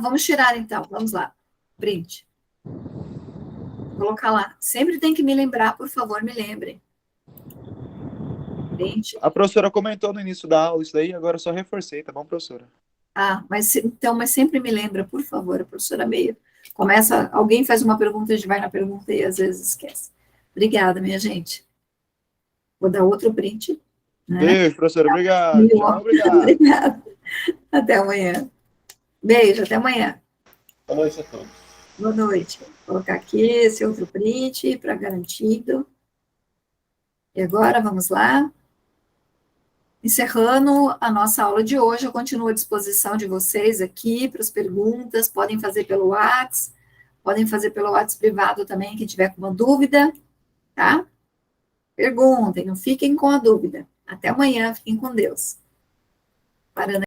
Speaker 1: Vamos tirar então. Vamos lá. Print. Vou colocar lá. Sempre tem que me lembrar, por favor, me lembrem. Print.
Speaker 2: A professora comentou no início da aula isso daí, agora eu só reforcei, tá bom, professora?
Speaker 1: Mas sempre me lembra, por favor, a professora meio. Alguém faz uma pergunta, a gente vai na pergunta e às vezes esquece. Obrigada, minha gente. Vou dar outro print. Né?
Speaker 2: Beijo, professora. Obrigado. Tchau, obrigado.
Speaker 1: Obrigada. Até amanhã. Beijo, até amanhã.
Speaker 11: Boa noite a todos.
Speaker 1: Boa noite. Vou colocar aqui esse outro print para garantido. E agora, vamos lá. Encerrando a nossa aula de hoje, eu continuo à disposição de vocês aqui para as perguntas, podem fazer pelo WhatsApp, podem fazer pelo WhatsApp privado também, quem tiver com uma dúvida, tá? Perguntem, não fiquem com a dúvida. Até amanhã, fiquem com Deus. Parando